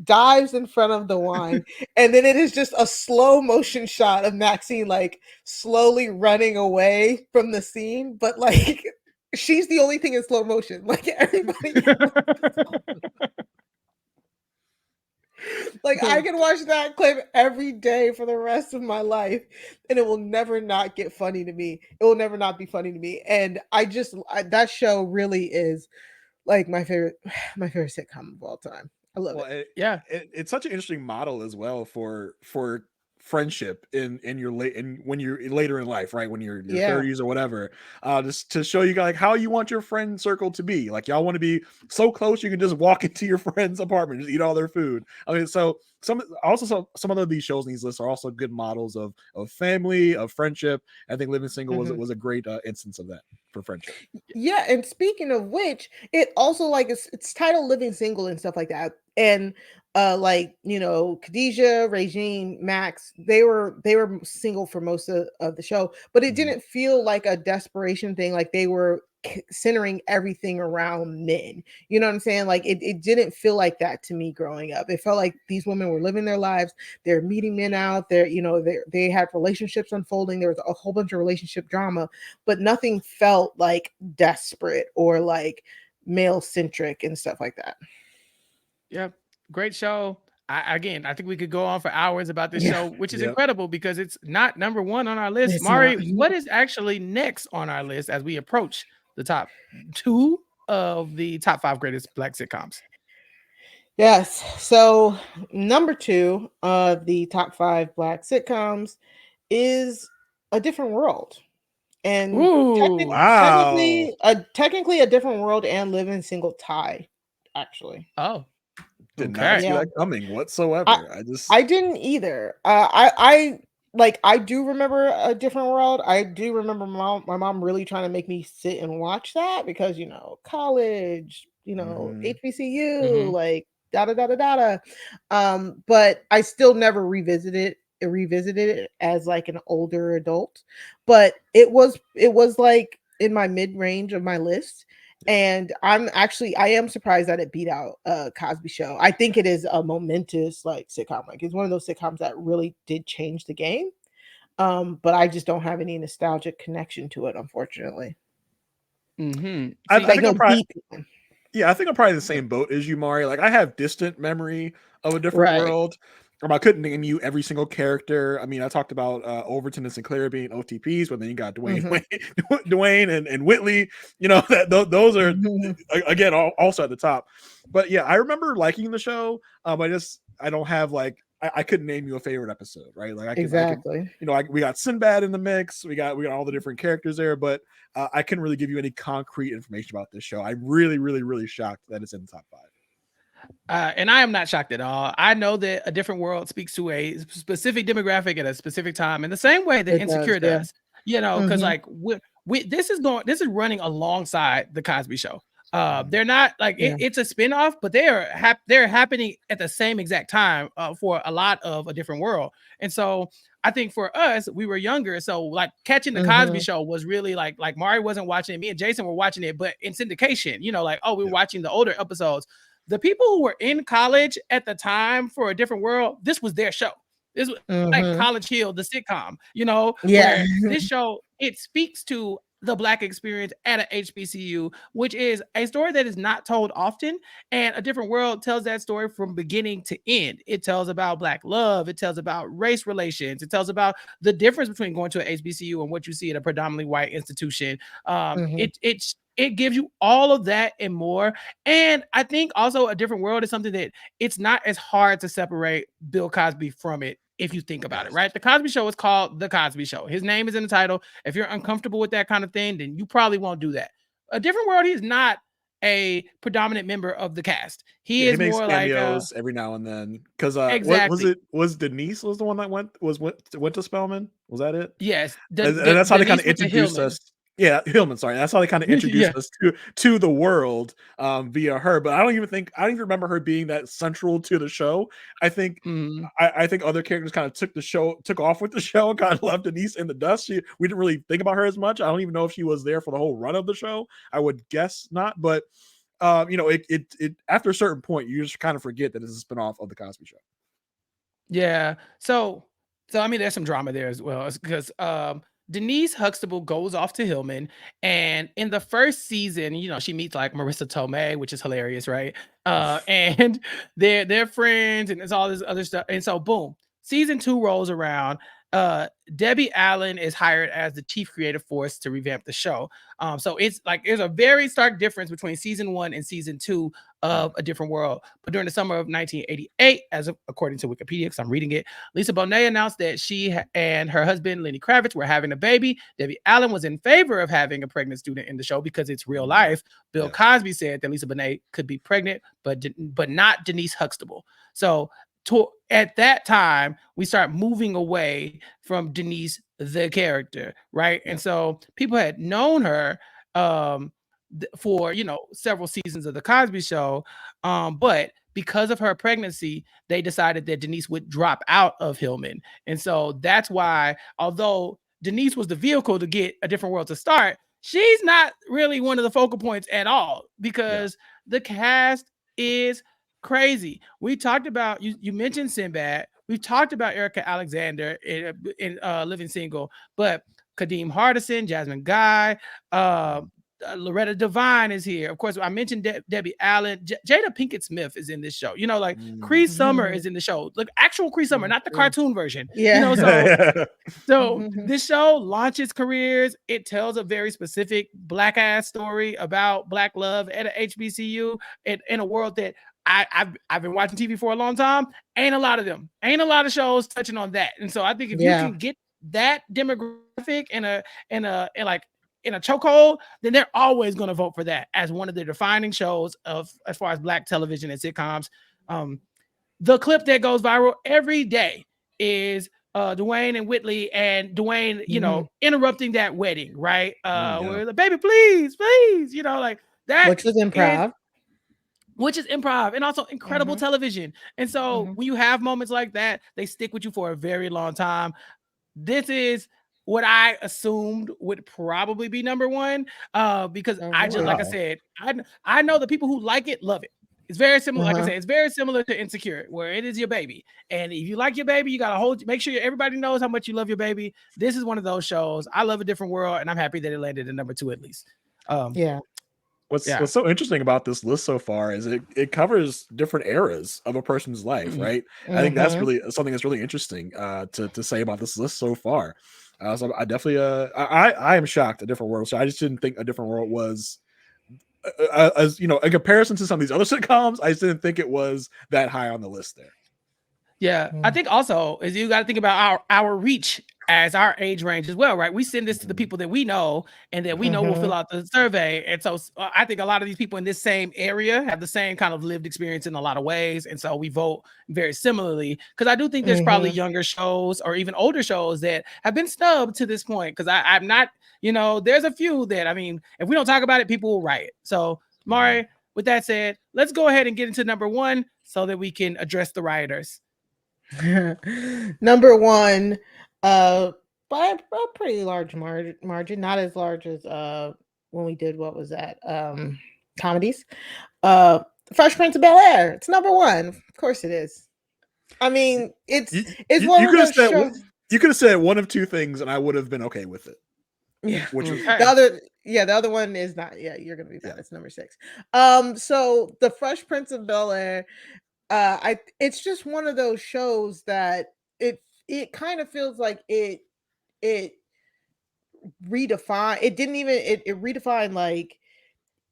dives in front of the wine and then it is just a slow motion shot of Maxine slowly running away from the scene, but she's the only thing in slow motion. Everybody I can watch that clip every day for the rest of my life and it will never not get funny to me. It will never not be funny to me. And that show really is my favorite sitcom of all time. I love it. It's such an interesting model as well for friendship in when you're later in life, right? When you're in your 30s or whatever, just to show you how you want your friend circle to be. Y'all want to be so close you can just walk into your friend's apartment, just eat all their food. I mean, so some of these shows in these lists are also good models of family, of friendship. I think Living Single was a great instance of that for friendship. Yeah, and speaking of which, it also it's titled Living Single and stuff like that. And Khadijah, Regine, Max, they were single for most of the show, but it didn't feel like a desperation thing. They were centering everything around men. You know what I'm saying? It didn't feel like that to me growing up. It felt like these women were living their lives. They're meeting men out there. They had relationships unfolding. There was a whole bunch of relationship drama, but nothing felt desperate or male centric and stuff like that. Yeah, great show. I think we could go on for hours about this show, which is incredible because it's not number one on our list. Mari, what is actually next on our list as we approach the top 2 of the top 5 greatest Black sitcoms? Yes. So number 2 of the top 5 Black sitcoms is A Different World. And technically A Different World and Living Single tie, actually. Oh. Did not see that coming whatsoever. I didn't either. I do remember A Different World. I do remember my mom really trying to make me sit and watch that because college, HBCU, but I still never revisited it as an older adult. But it was in my mid-range of my list. And I am surprised that it beat out Cosby Show. I think it is a momentous sitcom. It's one of those sitcoms that really did change the game. But I just don't have any nostalgic connection to it, unfortunately. Mm-hmm. I think I'm probably the same boat as you, Mari. I have distant memory of A Different World. I couldn't name you every single character. I mean, I talked about Overton and Sinclair being OTPs, but then you got Dwayne and Whitley. Those are again also at the top. But yeah, I remember liking the show. I don't have I couldn't name you a favorite episode, right? Like exactly. We got Sinbad in the mix, we got all the different characters there, but I couldn't really give you any concrete information about this show. I'm really, really, really shocked that it's in the top 5. And I am not shocked at all. I know that A Different World speaks to a specific demographic at a specific time in the same way that Insecure does. You know, because like this is running alongside the Cosby Show. They're not like it's a spinoff, but they're happening at the same exact time for a lot of A Different World. And so I think for us, we were younger, so like catching the Cosby Show was really like Mari wasn't watching it, me and Jason were watching it, but in syndication. You know, like we were watching the older episodes. The people who were in college at the time for A Different World, this was their show. This was like College Hill, the sitcom, you know, where this show, it speaks to the Black experience at a HBCU, which is a story that is not told often. And A Different World tells that story from beginning to end. It tells about Black love. It tells about race relations. It tells about the difference between going to an HBCU and what you see at a predominantly white institution. It gives you all of that and more. And I think also A Different World is something that it's not as hard to separate Bill Cosby from it if you think about it, right? The Cosby Show is called The Cosby Show. His name is in the title. If you're uncomfortable with that kind of thing, then you probably won't do that. A Different World, he's not a predominant member of the cast. He makes more cameos every now and then. Because was Denise was the one that went to Spelman? Was that it? Yes. And that's how they kind of introduced us. Yeah, Hillman. Sorry, that's how they kind of introduced us to the world via her. But I don't even remember her being that central to the show. I think I think other characters kind of took off with the show and kind of left Denise in the dust. We didn't really think about her as much. I don't even know if she was there for the whole run of the show. I would guess not. But it after a certain point, you just kind of forget that it's a spinoff of the Cosby Show. Yeah. So I mean, there's some drama there as well, because Denise Huxtable goes off to Hillman, and in the first season, you know, she meets like Marissa Tomei, which is hilarious, right? And they're friends, and there's all this other stuff. And so, boom, season 2 rolls around. Debbie Allen is hired as the chief creative force to revamp the show. So it's like there's a very stark difference between season 1 and season 2 of A Different World. But during the summer of 1988, according to Wikipedia, because I'm reading it, Lisa Bonet announced that she and her husband Lenny Kravitz were having a baby. Debbie Allen was in favor of having a pregnant student in the show because it's real life. Bill Cosby said that Lisa Bonet could be pregnant, but not Denise Huxtable. So at that time, we start moving away from Denise, the character, right? And so people had known her for, you know, several seasons of the Cosby Show, but because of her pregnancy, they decided that Denise would drop out of Hillman. And so that's why, although Denise was the vehicle to get A Different World to start, she's not really one of the focal points at all, because the cast is crazy. We talked about, you mentioned Sinbad. We've talked about Erica Alexander in Living Single, but Kadeem Hardison, Jasmine Guy, Loretta Devine is here. Of course, I mentioned Debbie Allen. Jada Pinkett Smith is in this show. You know, like Cree Summer is in the show. Like actual Cree Summer, not the cartoon version. Yeah. You know, so this show launches careers. It tells a very specific Black ass story about Black love at a HBCU in a world that I've been watching TV for a long time. Ain't a lot of shows touching on that. And so I think if you can get that demographic in a chokehold, then they're always going to vote for that as one of the defining shows of as far as Black television and sitcoms. The clip that goes viral every day is Dwayne and Whitley, and Dwayne, you know, interrupting that wedding, right? Where the baby, please, you know, like that, which is improv. Which is improv and also incredible television. And so when you have moments like that, they stick with you for a very long time. This is what I assumed would probably be number 1, because I said, I know the people who like it love it. It's very similar. Like I said, it's very similar to Insecure, where it is your baby. And if you like your baby, you got to make sure everybody knows how much you love your baby. This is one of those shows. I love A Different World, and I'm happy that it landed at number 2 at least. What's so interesting about this list so far is it covers different eras of a person's life, right? I think that's really something that's really interesting to say about this list so far. So I definitely I am shocked. A Different World. So I just didn't think A Different World was as you know, in comparison to some of these other sitcoms, I just didn't think it was that high on the list there. Yeah, I think also is you got to think about our reach as our age range as well, right? We send this to the people that we know and that we know will fill out the survey. And so I think a lot of these people in this same area have the same kind of lived experience in a lot of ways. And so we vote very similarly because I do think there's probably younger shows or even older shows that have been snubbed to this point. Because I'm not, there's a few that, I mean, if we don't talk about it, people will riot. So, Mari, with that said, let's go ahead and get into number one so that we can address the rioters. Number one, by a pretty large margin, not as large as when we did what was that comedies. Fresh Prince of Bel-Air. It's number one. Of course it is. I mean, it's one of those shows. You could have said one of two things, and I would have been okay with it. Yeah. Which was, the other one is not. Yeah, you're gonna be fine. It's number 6. So the Fresh Prince of Bel-Air. It's just one of those shows that it kind of feels like it redefined. It redefined like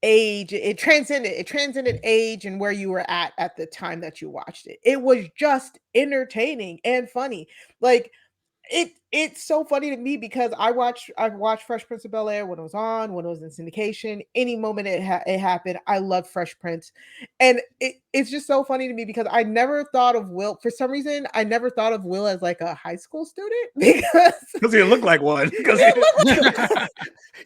age. It transcended age and where you were at the time that you watched it. It was just entertaining and funny. Like it's so funny to me because I've watched Fresh Prince of Bel-Air when it was on, when it was in syndication. Any moment it happened, I love Fresh Prince, and it's just so funny to me because I never thought of Will. For some reason, I never thought of Will as like a high school student because he looked like one. Because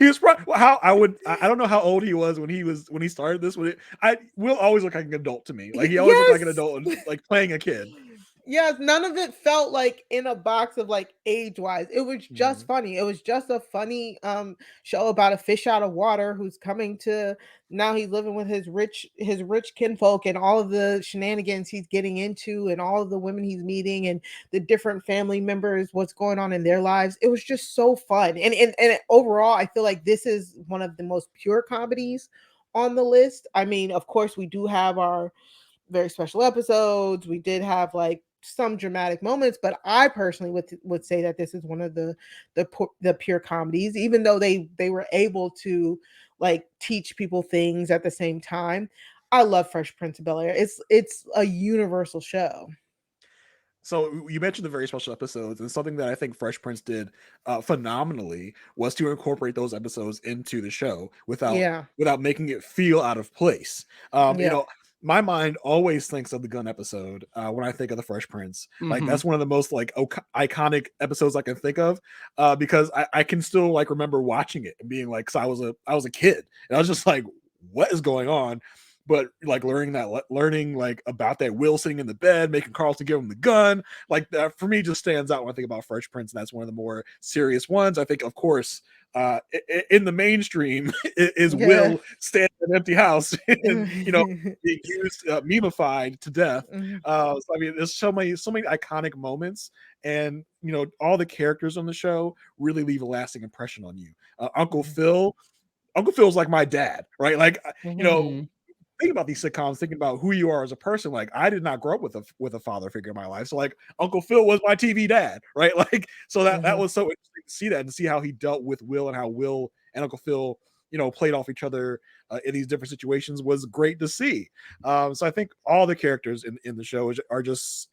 he was probably I don't know how old he was when he started this. Will always look like an adult to me. Like he always looked like an adult, like playing a kid. Yes, none of it felt like in a box of like age-wise. It was just funny. It was just a funny show about a fish out of water who's coming to now he's living with his rich kinfolk and all of the shenanigans he's getting into and all of the women he's meeting and the different family members, what's going on in their lives. It was just so fun. And overall, I feel like this is one of the most pure comedies on the list. I mean, of course, we do have our very special episodes. We did have like some dramatic moments, but I personally would say that this is one of the pure comedies, even though they were able to like teach people things at the same time. I love Fresh Prince of Bel-Air. It's a universal show. So you mentioned the very special episodes, and something that I think Fresh Prince did phenomenally was to incorporate those episodes into the show without making it feel out of place. My mind always thinks of the gun episode when I think of the Fresh Prince. Like that's one of the most like iconic episodes I can think of because I can still like remember watching it and being like, so I was a kid and I was just like, what is going on? But like learning like about that Will sitting in the bed, making Carlton give him the gun, like that for me just stands out when I think about Fresh Prince. And that's one of the more serious ones. I think, of course, in the mainstream is Will standing in an empty house and being used, memified to death. So I mean, there's so many iconic moments, and all the characters on the show really leave a lasting impression on you. Uncle Phil's like my dad, right? Like thinking about these sitcoms, thinking about who you are as a person. Like I did not grow up with a father figure in my life, so like Uncle Phil was my TV dad, right? Like so that was so interesting to see that and to see how he dealt with Will and how Will and Uncle Phil played off each other in these different situations was great to see. So I think all the characters in the show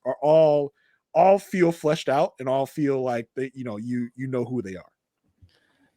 are all feel fleshed out and all feel like they you know who they are.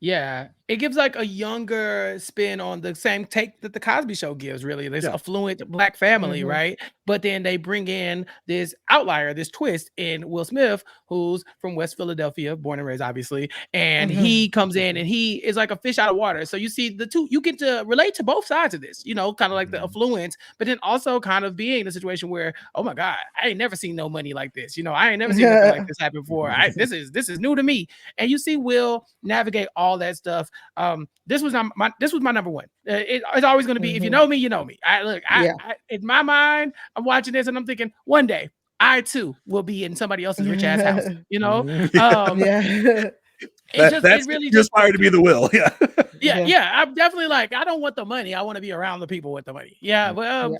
Yeah, it gives like a younger spin on the same take that the Cosby Show gives, really. This affluent Black family, right? But then they bring in this outlier, this twist in Will Smith, who's from West Philadelphia, born and raised, obviously. And he comes in and he is like a fish out of water. So you see the two, you get to relate to both sides of this, kind of like the affluence, but then also kind of being in a situation where, oh my God, I ain't never seen no money like this. I ain't never seen nothing like this happen before. This is new to me. And you see Will navigate all that stuff. This was my number one. It's always going to be, if you know me, you know me. I in my mind, I'm watching this and I'm thinking one day I too will be in somebody else's rich ass house, It really you just aspire to be the Will. Yeah. yeah. I'm definitely like, I don't want the money. I want to be around the people with the money. Yeah, but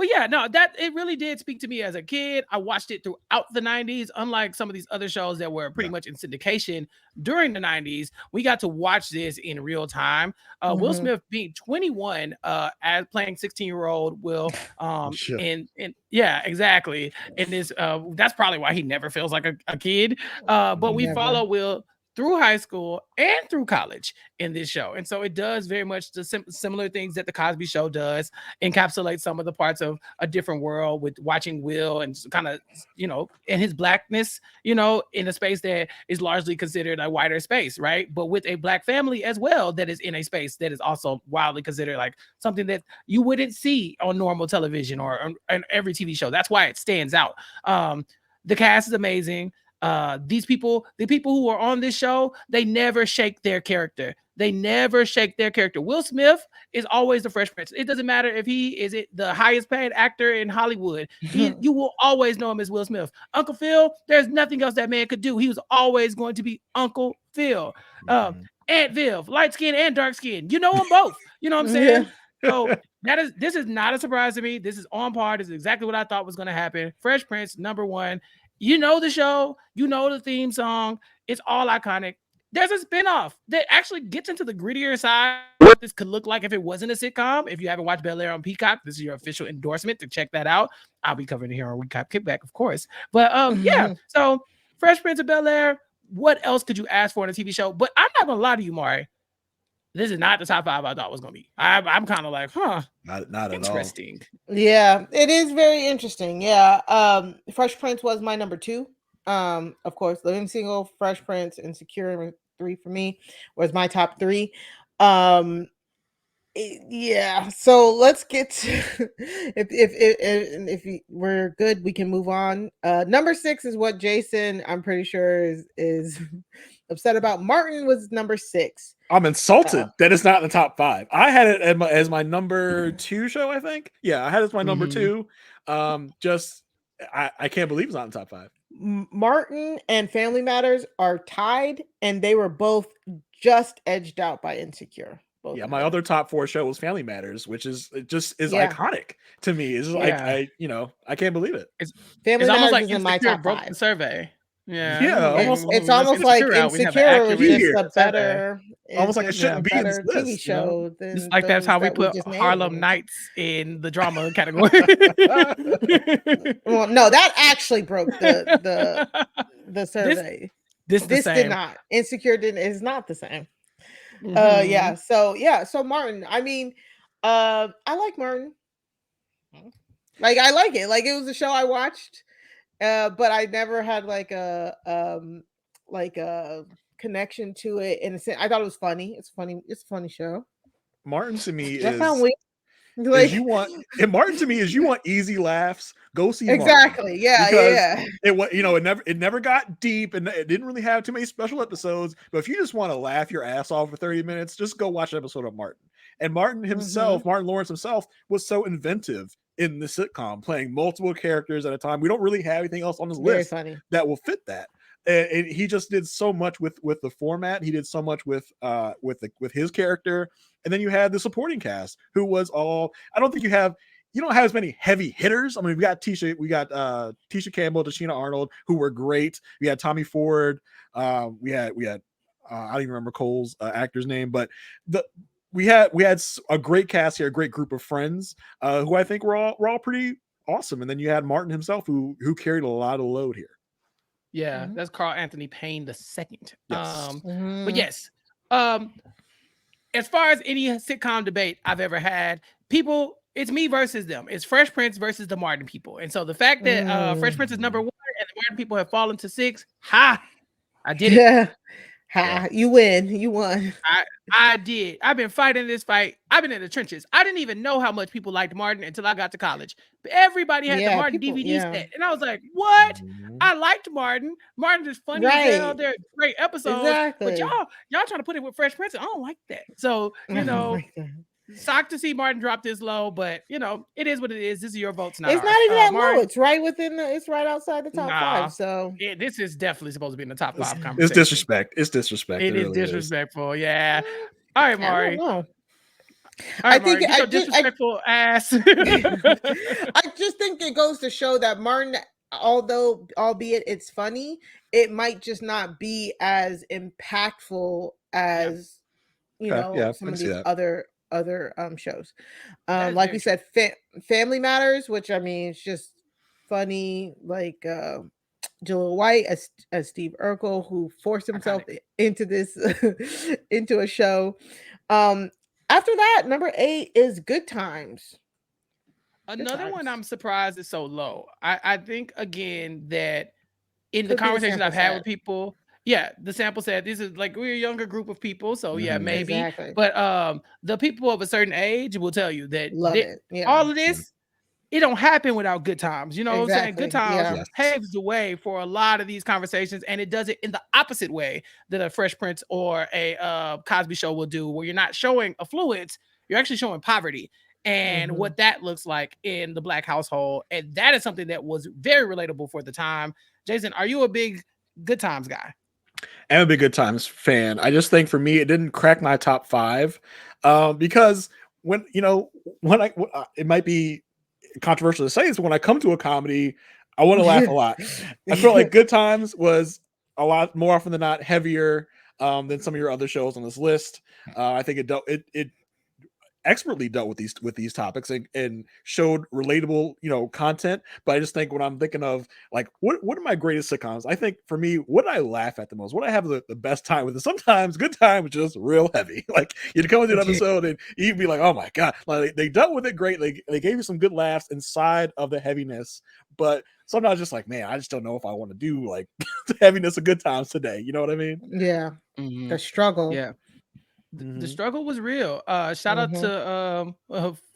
yeah, no, that it really did speak to me as a kid. I watched it throughout the 90s, unlike some of these other shows that were pretty much in syndication during the 90s. We got to watch this in real time. Will Smith being 21 as playing 16-year-old Will and yeah, exactly. And this that's probably why he never feels like a kid. But we follow Will through high school and through college in this show. And so it does very much the similar things that the Cosby Show does, encapsulate some of the parts of a different world with watching Will and kind of, you know, in his blackness, you know, in a space that is largely considered a whiter space, right? But with a black family as well that is in a space that is also wildly considered like something that you wouldn't see on normal television or on every TV show. That's why it stands out. The cast is amazing. The people who are on this show, they never shake their character. They never shake their character. Will Smith is always the Fresh Prince. It doesn't matter if he is the highest paid actor in Hollywood. You will always know him as Will Smith. Uncle Phil, there's nothing else that man could do. He was always going to be Uncle Phil. Aunt Viv, light skin and dark skin. You know them both. You know what I'm saying? So this is not a surprise to me. This is on par. This is exactly what I thought was going to happen. Fresh Prince, #1. You know the show, you know the theme song, it's all iconic. There's a spinoff that actually gets into the grittier side of what this could look like if it wasn't a sitcom. If you haven't watched Bel Air on Peacock, this is your official endorsement to check that out. I'll be covering it here on Recap Kickback, of course. But yeah, so Fresh Prince of Bel Air, what else could you ask for in a TV show? But I'm not gonna lie to you, Mari. This is not the top 5 I thought was gonna be. I'm kind of like, not interesting. At all. Yeah, it is very interesting. Yeah, Fresh Prince was my #2. Of course, Living Single, Fresh Prince, Insecure, 3 for me was my top 3. Yeah, so let's get to, if we're good, we can move on. #6 is what Jason, I'm pretty sure, is upset about. Martin was #6. I'm insulted that it's not in the top 5. I had it as my #2 show, I think. Yeah, I had it as my #2. I can't believe it's not in the top 5. Martin and Family Matters are tied, and they were both just edged out by Insecure. Yeah, my other top 4 show was Family Matters, which is iconic to me. It's like I can't believe it. Family Matters almost like is in my top 5. The survey. It's almost like Insecure is a better, almost like it shouldn't be in this list, TV show. It's like that's how we put Harlem Nights in the drama category. Well, no, that actually broke the survey. This did not. Insecure is not the same. So Martin, I mean, I like Martin. Like, I like it. Like, it was a show I watched. But I never had like a connection to it. And I thought it was funny. It's funny. It's a funny show. Martin to me like you want easy laughs. Go see exactly. Martin. Yeah. It never got deep, and it didn't really have too many special episodes. But if you just want to laugh your ass off for 30 minutes, just go watch an episode of Martin. And Martin himself, Martin Lawrence himself, was so inventive in the sitcom, playing multiple characters at a time. We don't really have anything else on his list that will fit that. And he just did so much with the format. He did so much with his character. And then you had the supporting cast, who was all. I don't think you don't have as many heavy hitters. I mean, we got Tisha Campbell, Tashina Arnold, who were great. We had Tommy Ford. We had I don't even remember Cole's actor's name, but we had a great cast here, a great group of friends who I think were all pretty awesome. And then you had Martin himself, who carried a lot of load here. Yeah, that's Carl Anthony Payne II. Yes. But yes, as far as any sitcom debate I've ever had, it's me versus them. It's Fresh Prince versus the Martin people. And so the fact that Fresh Prince is #1 and the Martin people have fallen to 6, I did it. Yeah. You win. You won. I did. I've been fighting this fight. I've been in the trenches. I didn't even know how much people liked Martin until I got to college. But everybody had the Martin DVD set. And I was like, what? I liked Martin. Martin is funny as hell. They're great episodes. Exactly. But y'all trying to put it with Fresh Prince. I don't like that. So, shocked to see Martin drop this low, but you know, it is what it is. This is your votes, not It's ours. not even that Mari, low. It's right within the. It's right outside the top nah, 5. So this is definitely supposed to be in the top 5 It's conversation. disrespect. It's disrespect. It is really disrespectful. Yeah. All right, I Mari. don't know. All right, Mari, get your disrespectful ass. I just think it goes to show that Martin, albeit it's funny, it might just not be as impactful as some of these other shows. Like we said, Family Matters, which I mean, it's just funny, like Jaleel White as Steve Urkel, who forced himself into this into a show. After that, number 8 is Good Times. Another one I'm surprised is so low. I think again that in the conversations I've had with people, the sample set, this is like we're a younger group of people, so maybe. Exactly. But the people of a certain age will tell you that all of this, it don't happen without Good Times. You know what I'm saying? Good Times paves the way for a lot of these conversations, and it does it in the opposite way that a Fresh Prince or a Cosby Show will do, where you're not showing affluence, you're actually showing poverty and what that looks like in the Black household. And that is something that was very relatable for the time. Jason, are you a big Good Times guy? I'm a big Good Times fan. I just think for me, it didn't crack my top 5 because when it might be controversial to say this, but when I come to a comedy, I want to laugh a lot. I feel like Good Times was a lot more often than not heavier than some of your other shows on this list. I think it expertly dealt with these topics and showed relatable content. But I just think when I'm thinking of like what are my greatest sitcoms, I think for me, what I laugh at the most, what I have the best time with, is sometimes Good Time is just real heavy. Like you'd come into an episode and you'd be like, oh my god, like they dealt with it great. They gave you some good laughs inside of the heaviness, but sometimes just like, man, I just don't know if I want to do like the heaviness of Good Times today. You know what I mean? Yeah. The struggle. Yeah. The struggle was real. Shout out to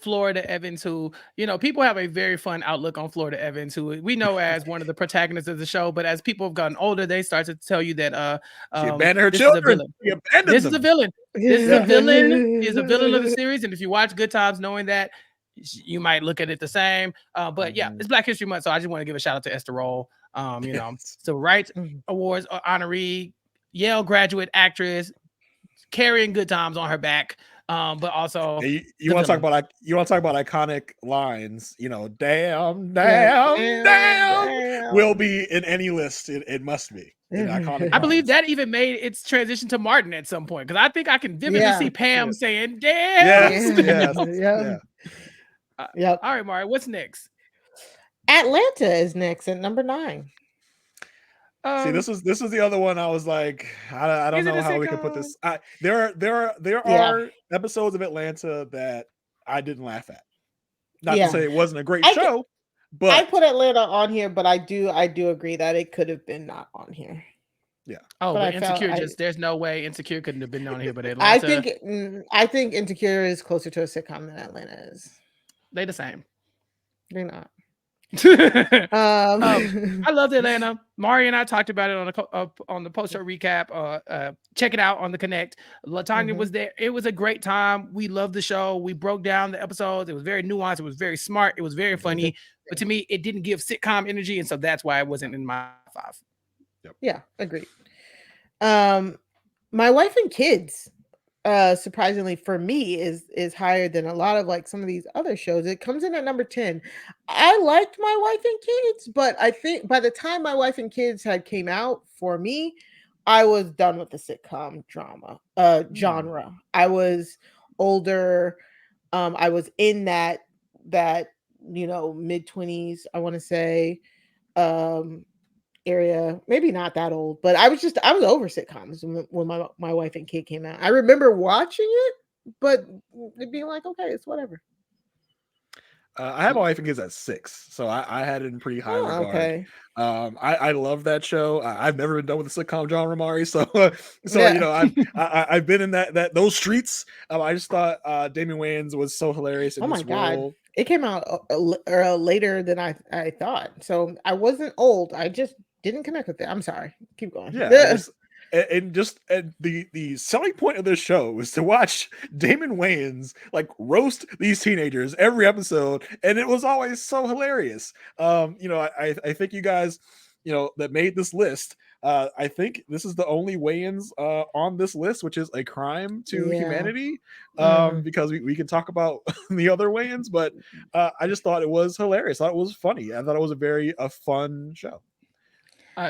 Florida Evans, who, people have a very fun outlook on Florida Evans, who we know as one of the protagonists of the show. But as people have gotten older, they start to tell you that she abandoned her children. This is a villain. This is a villain. Is a villain of the series. And if you watch Good Times, knowing that, you might look at it the same. But it's Black History Month, so I just want to give a shout out to Esther Roll. So Rights Awards honoree, Yale graduate actress, carrying Good Times on her back, but also you want to talk about iconic lines. Damn, will be in any list. It must be. I believe that even made its transition to Martin at some point, because I think I can vividly see Pam saying "damn." All right, Mari, what's next? Atlanta is next at number 9. See, this is the other one. I was like, I don't know how we can put this. There are episodes of Atlanta that I didn't laugh at. Not to say it wasn't a great show, but I put Atlanta on here. But I do agree that it could have been not on here. Yeah. Oh, but Insecure there's no way Insecure couldn't have been on here. But Atlanta, I think Insecure is closer to a sitcom than Atlanta is. They the same. They're not. I loved Atlanta. Mari and I talked about it on the post show recap. Check it out on the Connect. LaTanya was there. It was a great time. We loved the show. We broke down the episodes. It was very nuanced. It was very smart. It was very funny. But to me, it didn't give sitcom energy, and so that's why it wasn't in my 5. Yep. Yeah, agreed. My Wife and Kids, surprisingly for me, is higher than a lot of like some of these other shows. It comes in at number 10. I liked My Wife and Kids, but I think by the time My Wife and Kids had came out, for me, I was done with the sitcom genre. I was older. I was in that mid-20s, I want to say, area, maybe not that old, but I was over sitcoms when my Wife and Kid came out. I remember watching it, but it being like, okay, it's whatever. I have My Wife and Kids at 6, so I had it in pretty high regard. Okay. I love that show. I've never been done with the sitcom genre, Mari. So I've been in those streets. I just thought Damon Wayans was so hilarious in this role. It came out later than I thought, so I wasn't old. I just didn't connect with it. I'm sorry. Keep going. Yeah. and just the selling point of this show was to watch Damon Wayans like roast these teenagers every episode, and it was always so hilarious. I think you guys, that made this list. I think this is the only Wayans on this list, which is a crime to humanity. Because we can talk about the other Wayans, but I just thought it was hilarious. I thought it was funny. I thought it was a fun show.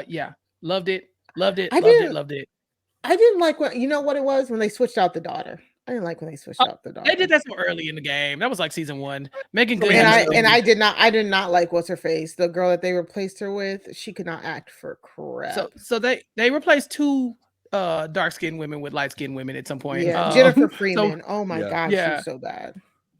Yeah, loved it. Loved it. I Loved it. I didn't like what it was when they switched out the daughter. I didn't like when they switched out the daughter. They did that so early in the game. That was like season 1. Megan Good. And I did not like what's her face, the girl that they replaced her with. She could not act for crap. So they replaced 2 dark-skinned women with light-skinned women at some point. Yeah, Jennifer Freeman. Oh my god, she's so bad.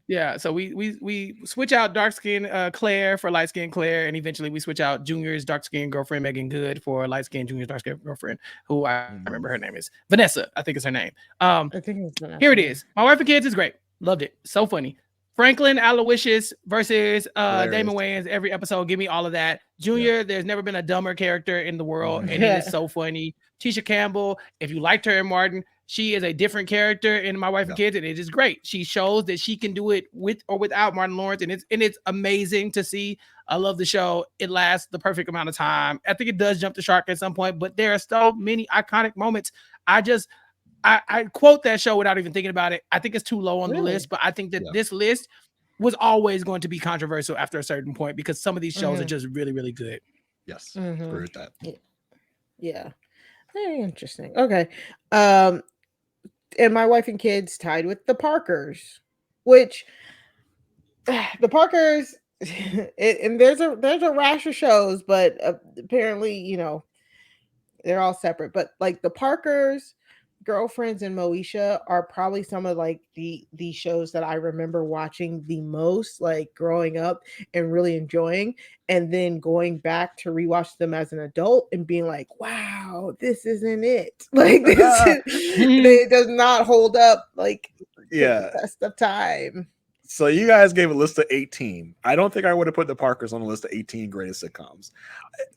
Yeah, so we switch out dark-skinned Claire for light-skinned Claire, and eventually we switch out Junior's dark-skinned girlfriend Megan Good for light-skinned Junior's dark-skinned girlfriend, who I remember her name is Vanessa. I think is her name. I think it's Vanessa. Here it is. My Wife and Kids is great. Loved it. So funny. Franklin Aloysius versus Damon Wayans every episode. Give me all of that. Junior, there's never been a dumber character in the world, and it is so funny. Tisha Campbell, if you liked her in Martin, she is a different character in My Wife and Kids, and it is great. She shows that she can do it with or without Martin Lawrence, and it's amazing to see. I love the show. It lasts the perfect amount of time. I think it does jump the shark at some point, but there are so many iconic moments. I quote that show without even thinking about it. I think it's too low on the list, but I think that this list was always going to be controversial after a certain point because some of these shows are just really, really good. Yes, agree with that. Yeah, very interesting. Okay, and My Wife and Kids tied with the Parkers, which the Parkers, and there's a rash of shows, but apparently they're all separate. But like the Parkers, Girlfriends, and Moesha are probably some of like the shows that I remember watching the most, like growing up and really enjoying, and then going back to rewatch them as an adult and being like, wow, this isn't it. Like it does not hold up like the test of time. So you guys gave a list of 18. I don't think I would have put the Parkers on the list of 18 greatest sitcoms.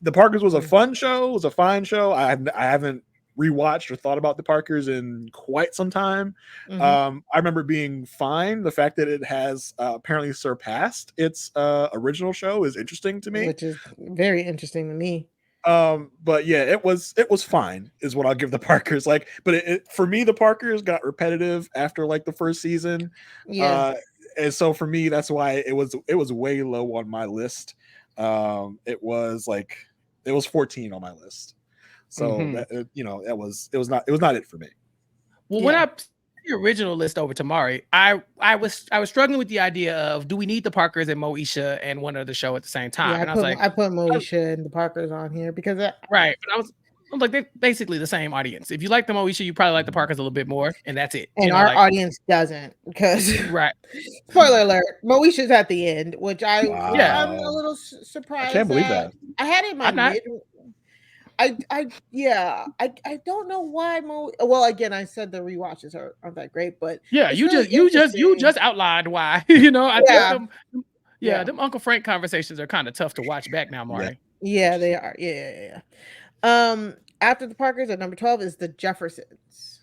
The Parkers was a fun show, was a fine show. I haven't rewatched or thought about the Parkers in quite some time. I remember being fine. The fact that it has apparently surpassed its original show is interesting to me, which is very interesting to me. But yeah, it was fine is what I'll give the Parkers. Like, but for me, the Parkers got repetitive after like the first season. And so for me, that's why it was way low on my list. It was 14 on my list. So that, it was not it for me. Well, when I put the original list over to Mari, I was struggling with the idea of, do we need the Parkers and Moesha and one other show at the same time? Yeah, I put Moesha and the Parkers on here because right. But I was like, they're basically the same audience. If you like the Moesha, you probably like the Parkers a little bit more, and that's it. And our audience doesn't, because right. Spoiler alert: Moesha's at the end, which I'm a little surprised. I can't believe that. I had it in my mid. I don't know why well, again, I said the rewatches aren't that great, but yeah, you just outlined why. I think them Uncle Frank conversations are kind of tough to watch back now, Mari. Yeah, they are. Yeah. After the Parkers at number 12 is the Jeffersons.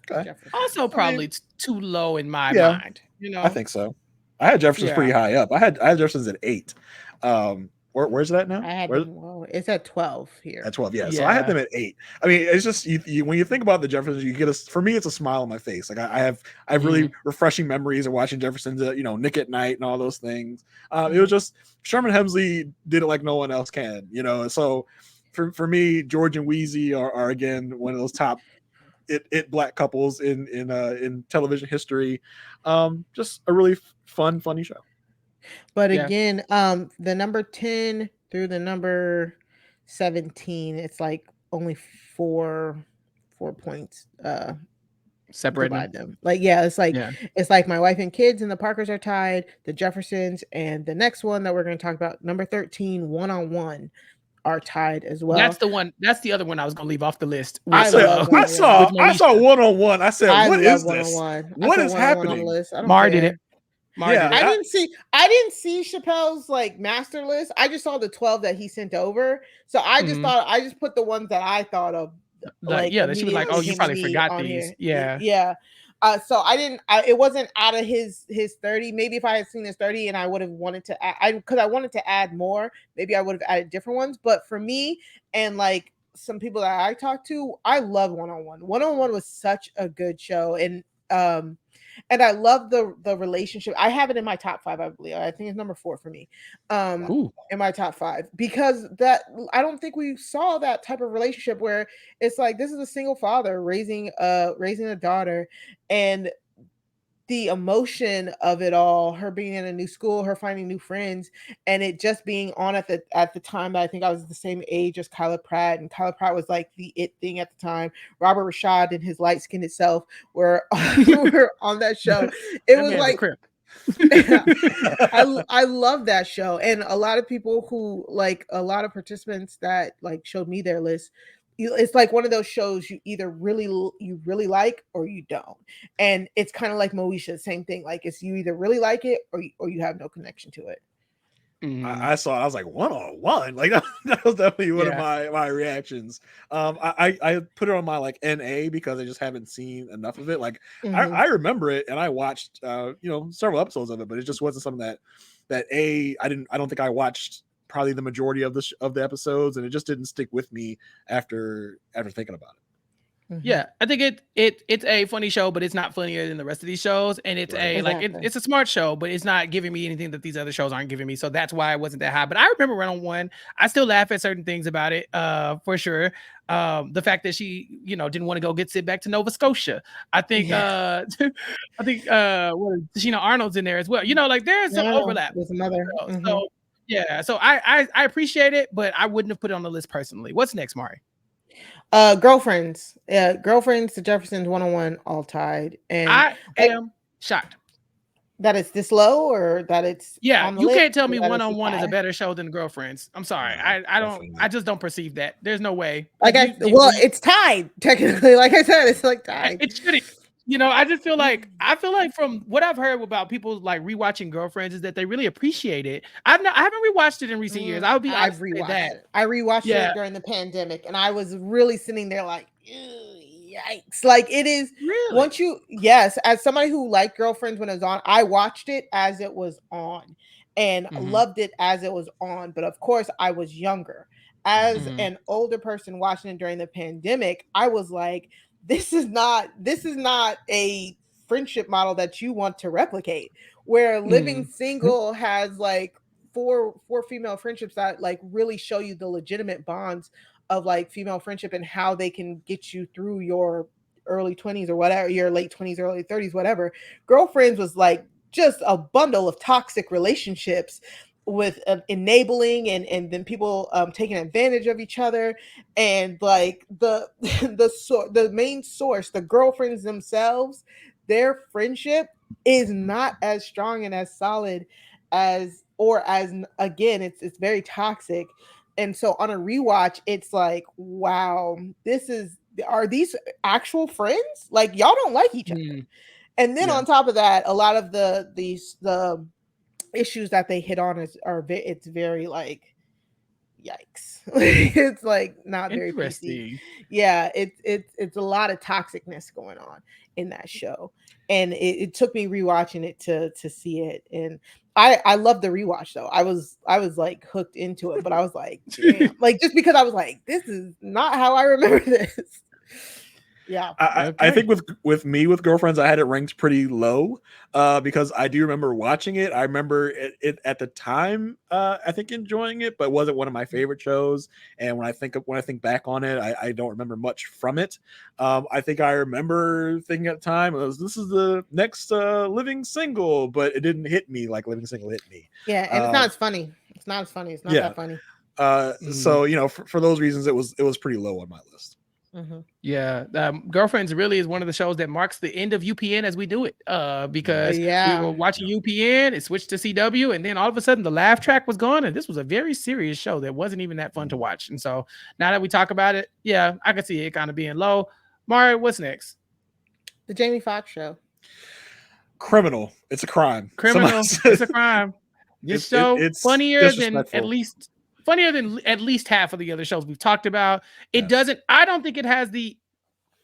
Okay. Also probably too low in my mind. I think so. I had Jeffersons pretty high up. I had Jeffersons at 8. Where's that now? It's at 12 here. At 12, yeah. So I had them at 8. I mean, it's just you when you think about the Jeffersons, you get for me, it's a smile on my face. Like I have really refreshing memories of watching Jeffersons, Nick at Night and all those things. It was just Sherman Hemsley did it like no one else can, So for me, George and Wheezy are again one of those top it black couples in television history. Just a really funny show. But again, the number 10 through the number 17, it's like only four points separating them. Like, it's like My Wife and Kids and the Parkers are tied, the Jeffersons, and the next one that we're going to talk about, number 13, One-on-One, are tied as well. That's the one. That's the other one I was going to leave off the list. I saw One-on-one. I said, what is this? What is happening? Mari did it. I didn't see Chappelle's like master list. I just saw the 12 that he sent over. So I just put the ones that I thought of like that she was like, immediately oh, you him probably and me forgot on these. here. Yeah. Yeah. So it wasn't out of his 30. Maybe if I had seen his 30 and I would have wanted to add, because I wanted to add more, maybe I would have added different ones. But for me and like some people that I talked to, I love One-on-One. One-on-One was such a good show. And I love the relationship. I have it in my top 5, I believe. I think it's number 4 for me. Ooh. In my top 5, because that I don't think we saw that type of relationship where it's like this is a single father raising a daughter, and the emotion of it all, her being in a new school, her finding new friends, and it just being on at the time that I think I was the same age as Kyla Pratt, and Kyla Pratt was like the it thing at the time. Robert Rashad and his light skinned self were were on that show. It was like I love that show, and a lot of people who like a lot of participants that like showed me their list. It's like one of those shows you either you really like or you don't, and it's kind of like Moesha, same thing. Like it's you either really like it or you have no connection to it. I saw it. I was like, One-on-One. Like that was definitely one of my reactions. I put it on my like NA because I just haven't seen enough of it. Like I remember it and I watched several episodes of it, but it just wasn't something that I don't think I watched probably the majority of the episodes, and it just didn't stick with me after thinking about it. Yeah, I think it's a funny show, but it's not funnier than the rest of these shows, and it's it's a smart show, but it's not giving me anything that these other shows aren't giving me. So that's why it wasn't that high. But I remember One-on-One. I still laugh at certain things about it, for sure. The fact that she, didn't want to go sit back to Nova Scotia. I think, Sheena Arnold's in there as well. Like there's some overlap. With another. So yeah, so I appreciate it, but I wouldn't have put it on the list personally. What's next, Mari? Girlfriends, the Jeffersons, One-on-One, all tied, and I am shocked that it's this low or that it's on the list. Can't tell me One-on-One is a better show than Girlfriends. I'm sorry, I just don't perceive that. There's no way. It's tied technically. Like I said, it's like tied. It shouldn't. I just feel like from what I've heard about people like rewatching Girlfriends is that they really appreciate it. I haven't rewatched it in recent years. I've rewatched it. I rewatched it during the pandemic, and I was really sitting there like, yikes! Like it is really as somebody who liked Girlfriends when it was on, I watched it as it was on, and loved it as it was on. But of course, I was younger. As an older person watching it during the pandemic, I was like, this is not a friendship model that you want to replicate, where Living Single has like four female friendships that like really show you the legitimate bonds of like female friendship and how they can get you through your early 20s or whatever, your late 20s, early 30s, whatever. Girlfriends was like just a bundle of toxic relationships with enabling and then people taking advantage of each other, and like the main source, the girlfriends themselves, their friendship is not as strong and as solid as again, it's very toxic. And so on a rewatch, it's like, wow, are these actual friends? Like y'all don't like each other. And then on top of that, a lot of the issues that they hit on it's very like, yikes. It's like not very PC. Yeah, it's a lot of toxicness going on in that show, and it took me rewatching it to see it. And I love the rewatch though. I was like hooked into it, but I was like, damn. Like just because I was like, this is not how I remember this. Yeah, I think with Girlfriends, I had it ranked pretty low because I do remember watching it. I remember it at the time, I think enjoying it, but it wasn't one of my favorite shows. And when I think back on it, I don't remember much from it. I think I remember thinking at the time, this is the next Living Single, but it didn't hit me like Living Single hit me. Yeah, and it's not as funny. It's not as funny. It's not that funny. So for those reasons, it was pretty low on my list. Yeah, Girlfriends really is one of the shows that marks the end of UPN as we do it, because we were watching UPN, it switched to CW, and then all of a sudden the laugh track was gone, and this was a very serious show that wasn't even that fun to watch. And so now that we talk about it, I can see it kind of being low. Mari, what's next? The Jamie Foxx show. Criminal. It's a crime. It's a crime. This show funnier than at least funnier than at least half of the other shows we've talked about. It Yes. doesn't. I don't think it has the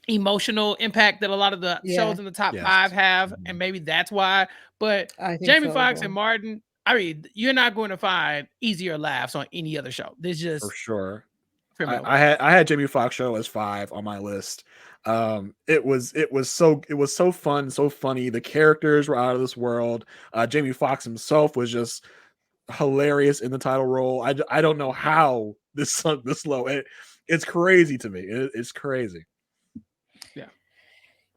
emotional impact that a lot of the Yeah. shows in the top Yes. 5 have, Mhm. and maybe that's why. But I think Jamie so as Foxx well. and Martin, I mean, you're not going to find easier laughs on any other show. There's For just sure. criminal. I had Jamie Foxx show as 5 on my list. It was so fun, so funny. The characters were out of this world. Jamie Foxx himself was just hilarious in the title role. I don't know how this low. It's crazy to me. It's crazy.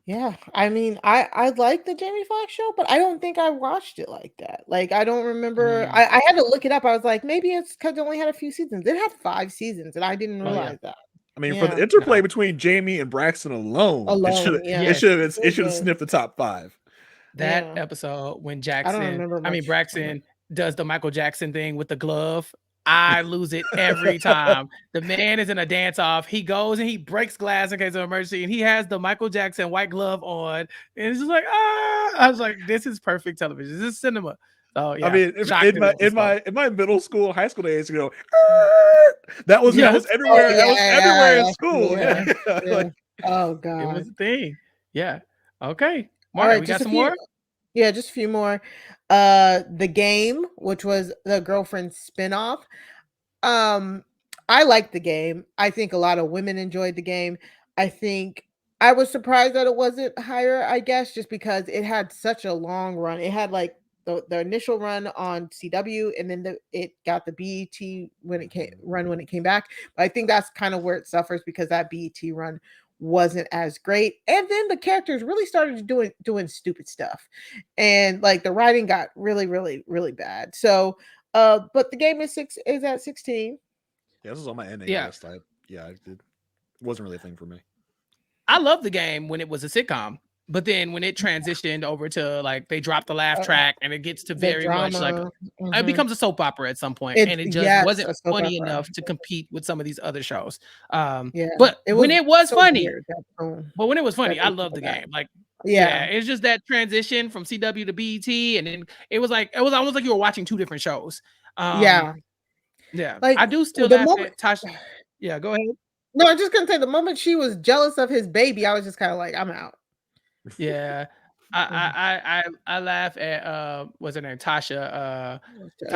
Yeah, I mean, I like the Jamie Foxx show, but I don't think I watched it like that. Like, I don't remember. Mm. I had to look it up. I was like, maybe it's because it only had a few seasons. It had 5 seasons, and I didn't Oh, yeah. realize that. I mean, for Yeah. the interplay No. between Jamie and Braxton alone, Alone, yeah. it should have good. sniffed the top 5. That Yeah. episode when I don't Jackson, remember I mean much. Braxton does the Michael Jackson thing with the glove. I lose it every time. The man is in a dance off. He goes and he breaks glass in case of emergency, and he has the Michael Jackson white glove on. And it's just like, I was like, this is perfect television. This is cinema. So yeah. I mean, shocked in that it was fun. my middle school, high school days, you know, that was Yes. everywhere. Oh, that was yeah, everywhere in yeah, school. yeah, Yeah. yeah. Like, Oh It God. was a thing. Yeah. Okay. All Marta, right, we just got a some few. more? Yeah, just a few more. The Game, which was the Girlfriend spinoff. I liked the Game. I think a lot of women enjoyed the Game. I think I was surprised that it wasn't higher, I guess, just because it had such a long run. It had like the initial run on CW, and then it got the BET when it came back. But I think that's kind of where it suffers, because that BET run wasn't as great, and then the characters really started doing stupid stuff, and like the writing got really, really, really bad. So but the Game is at 16. yeah, this was on my ending Yeah. list. It wasn't really a thing for me. I love the Game when it was a sitcom, but then when it transitioned over to like they dropped the laugh track and it gets to The very much like drama. it becomes a soap opera at some point, It and it just yes, wasn't a soap funny opera. enough to compete with some of these other shows. Yeah, But when it was so funny, weird, that tone but when it was that funny, I they loved the took it Game. Like, yeah. it's just that transition from CW to BET, and then it was almost like you were watching 2 different shows. Yeah. Yeah. Like, I do still the laugh moment at Tasha. Yeah, go ahead. No, I'm just gonna say the moment she was jealous of his baby, I was just kind of like, I'm out. Yeah. I laugh at what's her name? Tasha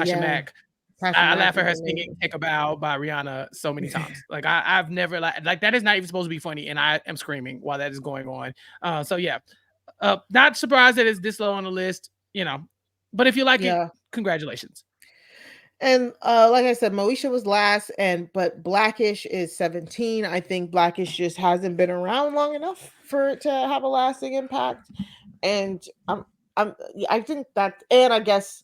Yeah. Mack. Tasha I Mack laugh at her is singing amazing. Take a Bow by Rihanna so many times. Like I've never like that is not even supposed to be funny, and I am screaming while that is going on. So yeah. Not surprised that it's this low on the list, but if you like it, Yeah. congratulations. And like I said, Moesha was last, but Blackish is 17. I think Blackish just hasn't been around long enough for it to have a lasting impact. And I think that, and I guess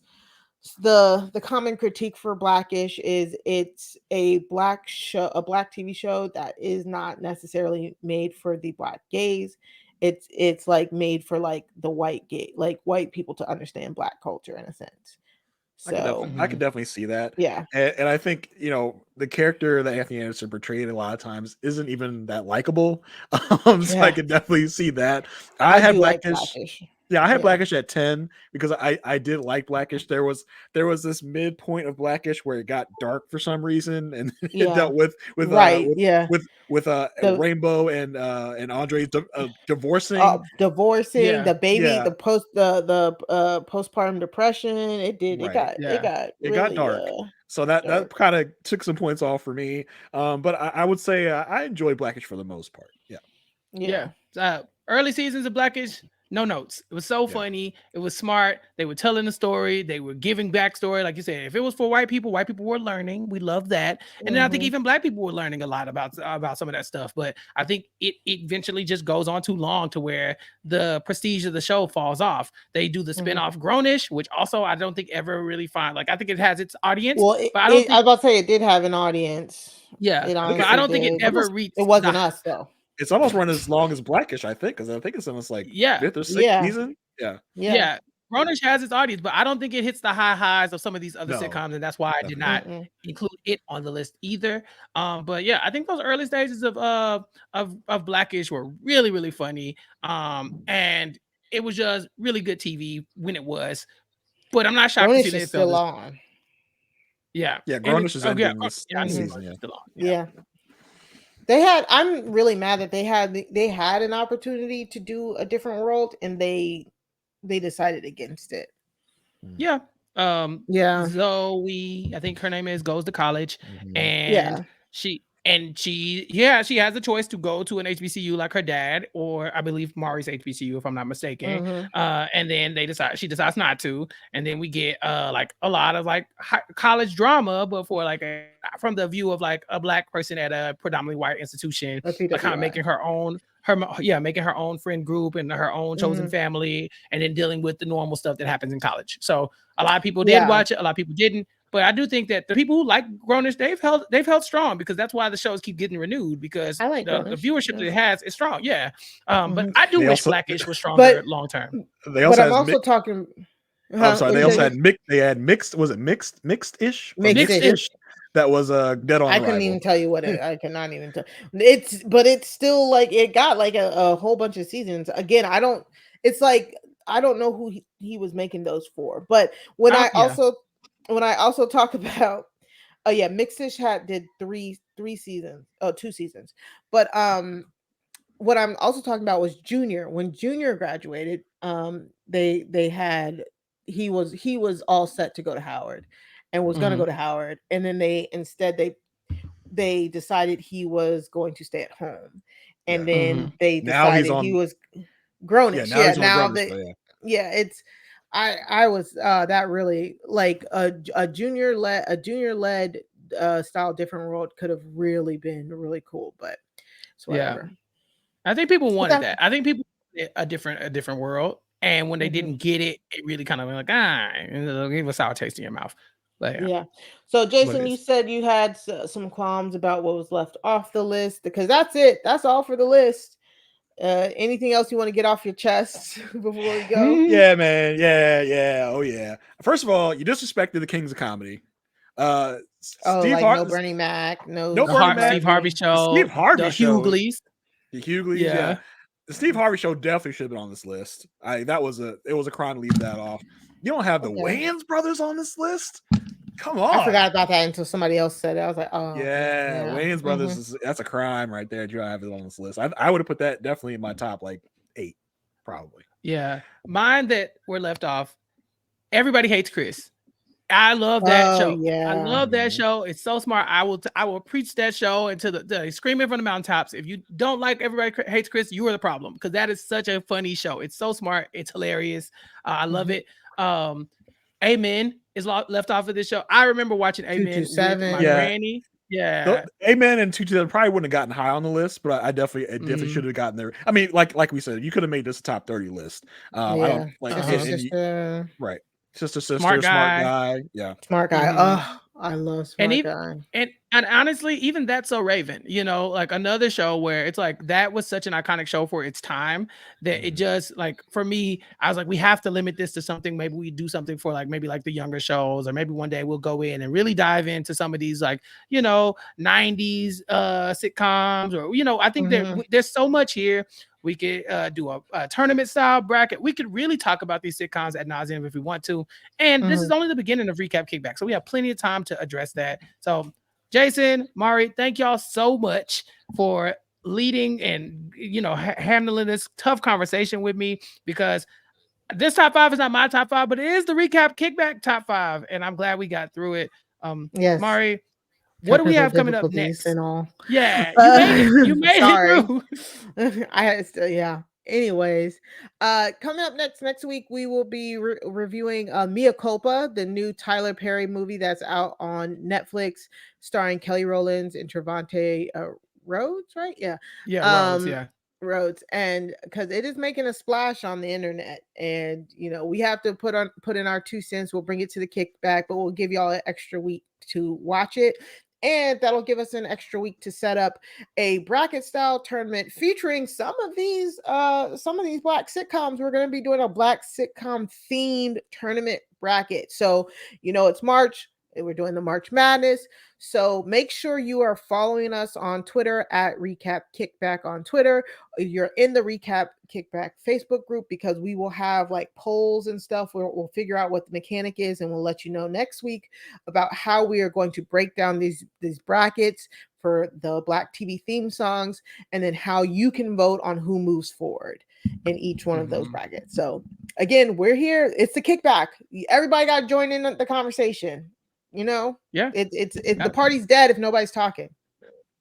the common critique for Blackish is it's a black TV show that is not necessarily made for the black gaze. It's like made for like the white gay, like white people to understand black culture in a sense. So I could definitely see that. yeah. And I think, the character that Anthony Anderson portrayed a lot of times isn't even that likable. So I could definitely see that. I had do like Blackish. Blackish. Yeah, I had Yeah. Blackish at 10 because I did like Blackish. There was this midpoint of Blackish where it got dark for some reason, and it Yeah. dealt with Right, yeah. a The- Rainbow and Andre divorcing. Divorcing, Yeah. the baby, Yeah. the postpartum depression. It Right. got It really got dark. So that dark. kind of took some points off for me. But I would say I enjoy Blackish for the most part. Yeah. Early seasons of Blackish, no notes. It was so Yeah. funny. It was smart. They were telling the story. They were giving backstory. Like you said, if it was for white people were learning. We love that. And then I think even black people were learning a lot about some of that stuff. But I think it eventually just goes on too long to where the prestige of the show falls off. They do the spinoff Grownish, which also I don't think ever really find. Like I think it has its audience, Well, but I don't think I was about to say it did have an audience. yeah, It but honestly I don't think it did. ever reached. It wasn't us though. It's almost run as long as Blackish, I think, because I think it's in its like Yeah. 5th or 6th Yeah. season. Yeah. Grownish has its audience, but I don't think it hits the high highs of some of these other No, sitcoms, and that's why I did not include it on the list either. But yeah, I think those early stages of Blackish were really, really funny. And it was just really good TV when it was. But I'm not shocked to see Grownish that is it fell still this. on. Yeah. Yeah, And Grownish is yeah, ending this I knew season. it Yeah. was still on. Yeah. They had. I'm really mad that they had an opportunity to do a different world, and they decided against it. Yeah. Yeah. Zoe, I think her name is, goes to college, and Yeah. she she has a choice to go to an HBCU like her dad, or I believe Mari's HBCU, if I'm not mistaken. Mhm. And then she decides not to, and then we get like a lot of like college drama, but for like from the view of like a black person at a predominantly white institution, A like kind of PWI. making making her own friend group and her own chosen Mhm. family, and then dealing with the normal stuff that happens in college. So a lot of people did Yeah. watch it, a lot of people didn't. But I do think that the people who like Grownish, they've held strong, because that's why the shows keep getting renewed, because I like the Grownish, viewership that it has is strong. Yeah. But Mhm. I do They wish also Blackish was stronger But long term. they but also I'm has also mixed. talking. I'm sorry. What They you also say? had mixed. They had mixed. Was it mixed-ish or Mixed-ish. mixed-ish? That was dead on I couldn't arrival. even tell you what it. I cannot even tell. It's still like it got like a whole bunch of seasons. Again, I don't. It's like I don't know who he was making those for. But when I Yeah. also talk about, oh yeah, Mixish did three seasons. Oh, 2 seasons. But what I'm also talking about was Junior. When Junior graduated, they had he was all set to go to Howard, and was going to Mhm. go to Howard, and then they decided he was going to stay at home, and Yeah. then Mhm. they Now he's decided he on. was Yeah. Grownish. Now Yeah, he's on now Grownish. So yeah. yeah, it's I was that really like a junior led style different world could have really been really cool, but it's Yeah. whatever. I think people But wanted that. I think people wanted a different world. And when they Mhm. didn't get it, it really kind of went like, it'll give a sour taste in your mouth. But yeah. Yeah. So What Jason, it you is. said you had some qualms about what was left off the list, because that's it. That's all for the list. Anything else you want to get off your chest before we go? Yeah, man. Yeah. Oh yeah. First of all, you disrespected the kings of comedy. Oh, Steve like Hart. no Bernie Mac, no No Bernie Mac. Steve Harvey Harvey. The Steve show, the Harvey show. Hughleys. The Hughleys. Yeah. Yeah. The Steve Harvey show definitely should have been on this list. It was a crime to leave that off. You don't have the Okay. Wayans brothers on this list. Come I on. forgot about that until somebody else said it. I was like, oh, Yeah, Wayans brothers that's a crime right there. You have it on this list. I would have put that definitely in my top like 8, probably. Yeah. Mine that were left off. Everybody Hates Chris. I love that show. Yeah. I love that show. It's so smart. I will preach that show into the screaming from the mountaintops. If you don't like Everybody Hates Chris, you are the problem, because that is such a funny show. It's so smart. It's hilarious. I love it. Amen is left off of this show. I remember watching Amen with my granny. Yeah. Amen and 227 probably wouldn't have gotten high on the list, but it definitely should have gotten there. I mean, like we said, you could have made this a top 30 list. I don't like sister. Right. Sister, Smart guy. Yeah. Smart guy. Oh, I love Smart Guy. And honestly, even That's So Raven, like another show where it's like that was such an iconic show for its time that it just, like, for me, I was like, we have to limit this to something. Maybe we do something for maybe the younger shows, or maybe one day we'll go in and really dive into some of these 90s sitcoms, or I think there's so much here. We could do a tournament style bracket. We could really talk about these sitcoms ad nauseum if we want to. And this is only the beginning of Recap Kickback, so we have plenty of time to address that. So Jason, Mari, thank y'all so much for leading and handling this tough conversation with me, because this top 5 is not my top 5, but it is the Recap Kickback top 5, and I'm glad we got through it. Yes, Mari, what do we have coming up next? And all. Yeah, you made it. You made it through. I had to, yeah. Anyways, coming up next week, we will be reviewing Mea Culpa, the new Tyler Perry movie that's out on Netflix, starring Kelly Rowland and Trevante Rhodes, right? Yeah. Rhodes, yeah. Rhodes, and because it is making a splash on the internet, and we have to put in our 2 cents. We'll bring it to the kickback, but we'll give y'all an extra week to watch it, and that'll give us an extra week to set up a bracket style tournament featuring some of these black sitcoms. We're going to be doing a black sitcom themed tournament bracket. So it's March. We're doing the March Madness. So make sure you are following us on Twitter at Recap Kickback on Twitter. You're in the Recap Kickback Facebook group, because we will have like polls and stuff where we'll figure out what the mechanic is, and we'll let you know next week about how we are going to break down these brackets for the Black TV theme songs, and then how you can vote on who moves forward in each one of those brackets. So again, we're here. It's the kickback. Everybody got to join in the conversation. You know, it's the party's dead if nobody's talking.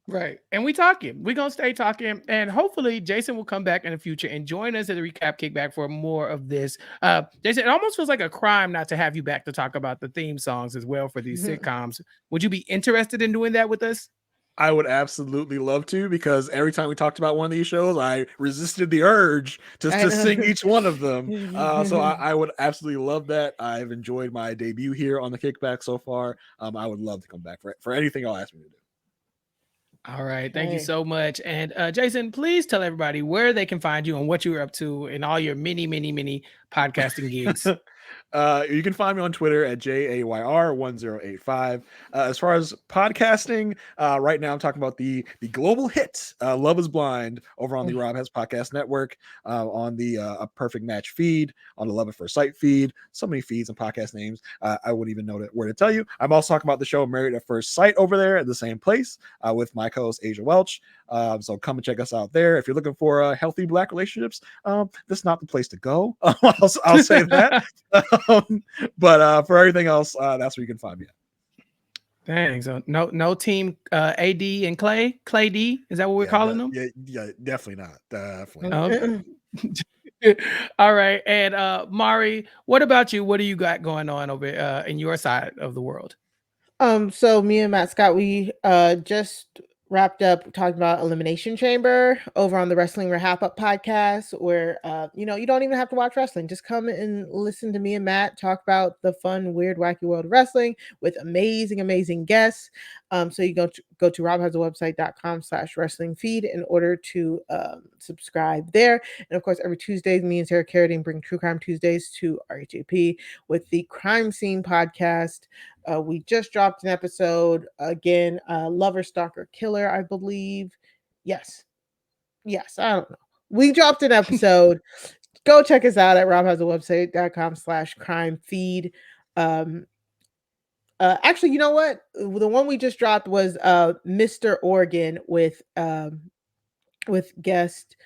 Right. And we talking. We're going to stay talking. And hopefully Jason will come back in the future and join us at the Recap Kickback for more of this. Jason, it almost feels like a crime not to have you back to talk about the theme songs as well for these sitcoms. Would you be interested in doing that with us? I would absolutely love to, because every time we talked about one of these shows, I resisted the urge to sing each one of them. So I would absolutely love that. I've enjoyed my debut here on the Kickback so far. I would love to come back for anything y'all ask me to do. All right. Thank you so much. And Jason, please tell everybody where they can find you and what you're up to in all your many podcasting gigs. You can find me on Twitter at JAYR1085. As far as podcasting, right now I'm talking about the global hit Love is Blind over on the Rob Has Podcast Network, on the A Perfect Match feed, on the Love at First Sight feed. So many feeds and podcast names, I wouldn't even know where to tell you. I'm also talking about the show Married at First Sight over there at the same place, with my co-host Asia Welch. So come and check us out there. If you're looking for healthy Black relationships, this is not the place to go. I'll say that. But for everything else, that's where you can find me at. Dang, so no team AD and Clay D, is that what we're calling them? Yeah, definitely not. Definitely not. All right. And Mari, what about you? What do you got going on over in your side of the world? So me and Matt Scott, we just wrapped up talking about Elimination Chamber over on the Wrestling Wrap Up podcast, where you don't even have to watch wrestling. Just come and listen to me and Matt talk about the fun, weird, wacky world of wrestling with amazing guests. So you go to robhasawebsite.com/wrestling feed in order to subscribe there. And of course, every Tuesday, me and Sarah Carradine bring True Crime Tuesdays to RHAP with the Crime Scene podcast. We just dropped an episode again, Lover, Stalker, Killer, I believe. Yes, I don't know. We dropped an episode. Go check us out at robhasawebsite.com/crime feed. Actually, you know what? The one we just dropped was Mr. Oregon with guest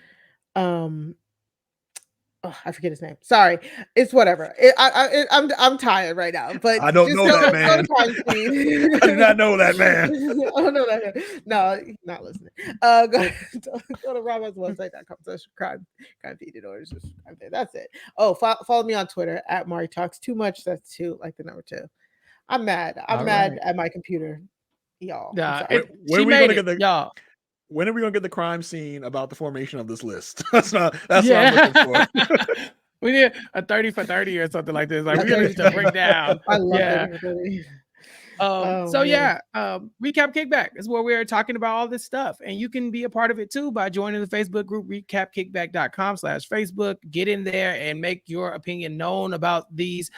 I forget his name. Sorry, it's whatever. I'm tired right now, but I don't know that man. I do not know that man. Oh no, no, not listening. Go to robhasawebsite.com/crime feed in order to subscribe there. That's it. Oh, follow me on Twitter at Mari Talks Too Much. That's 2, like the number 2. I'm mad. I'm mad at my computer, y'all. When are we gonna get the crime scene about the formation of this list? That's what I'm looking for. We need a 30 for 30 or something like this. Like we really need to break down. I love it. Recap Kickback is where we're talking about all this stuff, and you can be a part of it too by joining the Facebook group recapkickback.com/Facebook. Get in there and make your opinion known about these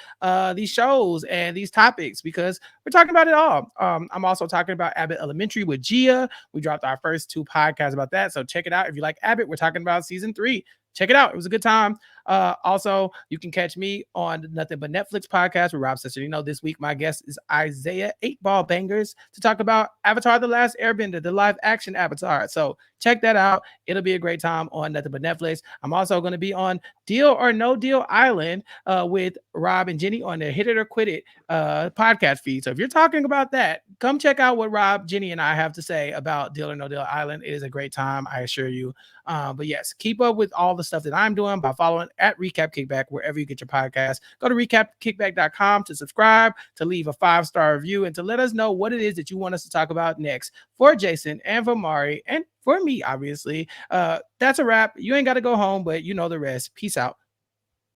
shows and these topics, because we're talking about it all. I'm also talking about Abbott Elementary with Gia. We dropped our first 2 podcasts about that, so check it out. If you like Abbott, we're talking about season 3. Check it out. It was a good time. Also, you can catch me on Nothing But Netflix podcast with Rob Cesarino. This week, my guest is Isaiah 8-Ball Bangers to talk about Avatar: The Last Airbender, the live action Avatar. So check that out. It'll be a great time on Nothing But Netflix. I'm also going to be on Deal or No Deal Island with Rob and Jenny on their Hit It or Quit It podcast feed. So if you're talking about that, come check out what Rob, Jenny, and I have to say about Deal or No Deal Island. It is a great time, I assure you. But yes, keep up with all the stuff that I'm doing by following at Recap Kickback wherever you get your podcast. Go to recapkickback.com to subscribe, to leave a 5-star review, and to let us know what it is that you want us to talk about next. For Jason and for Mari and for me, obviously, that's a wrap. You ain't got to go home, but you know the rest. Peace out.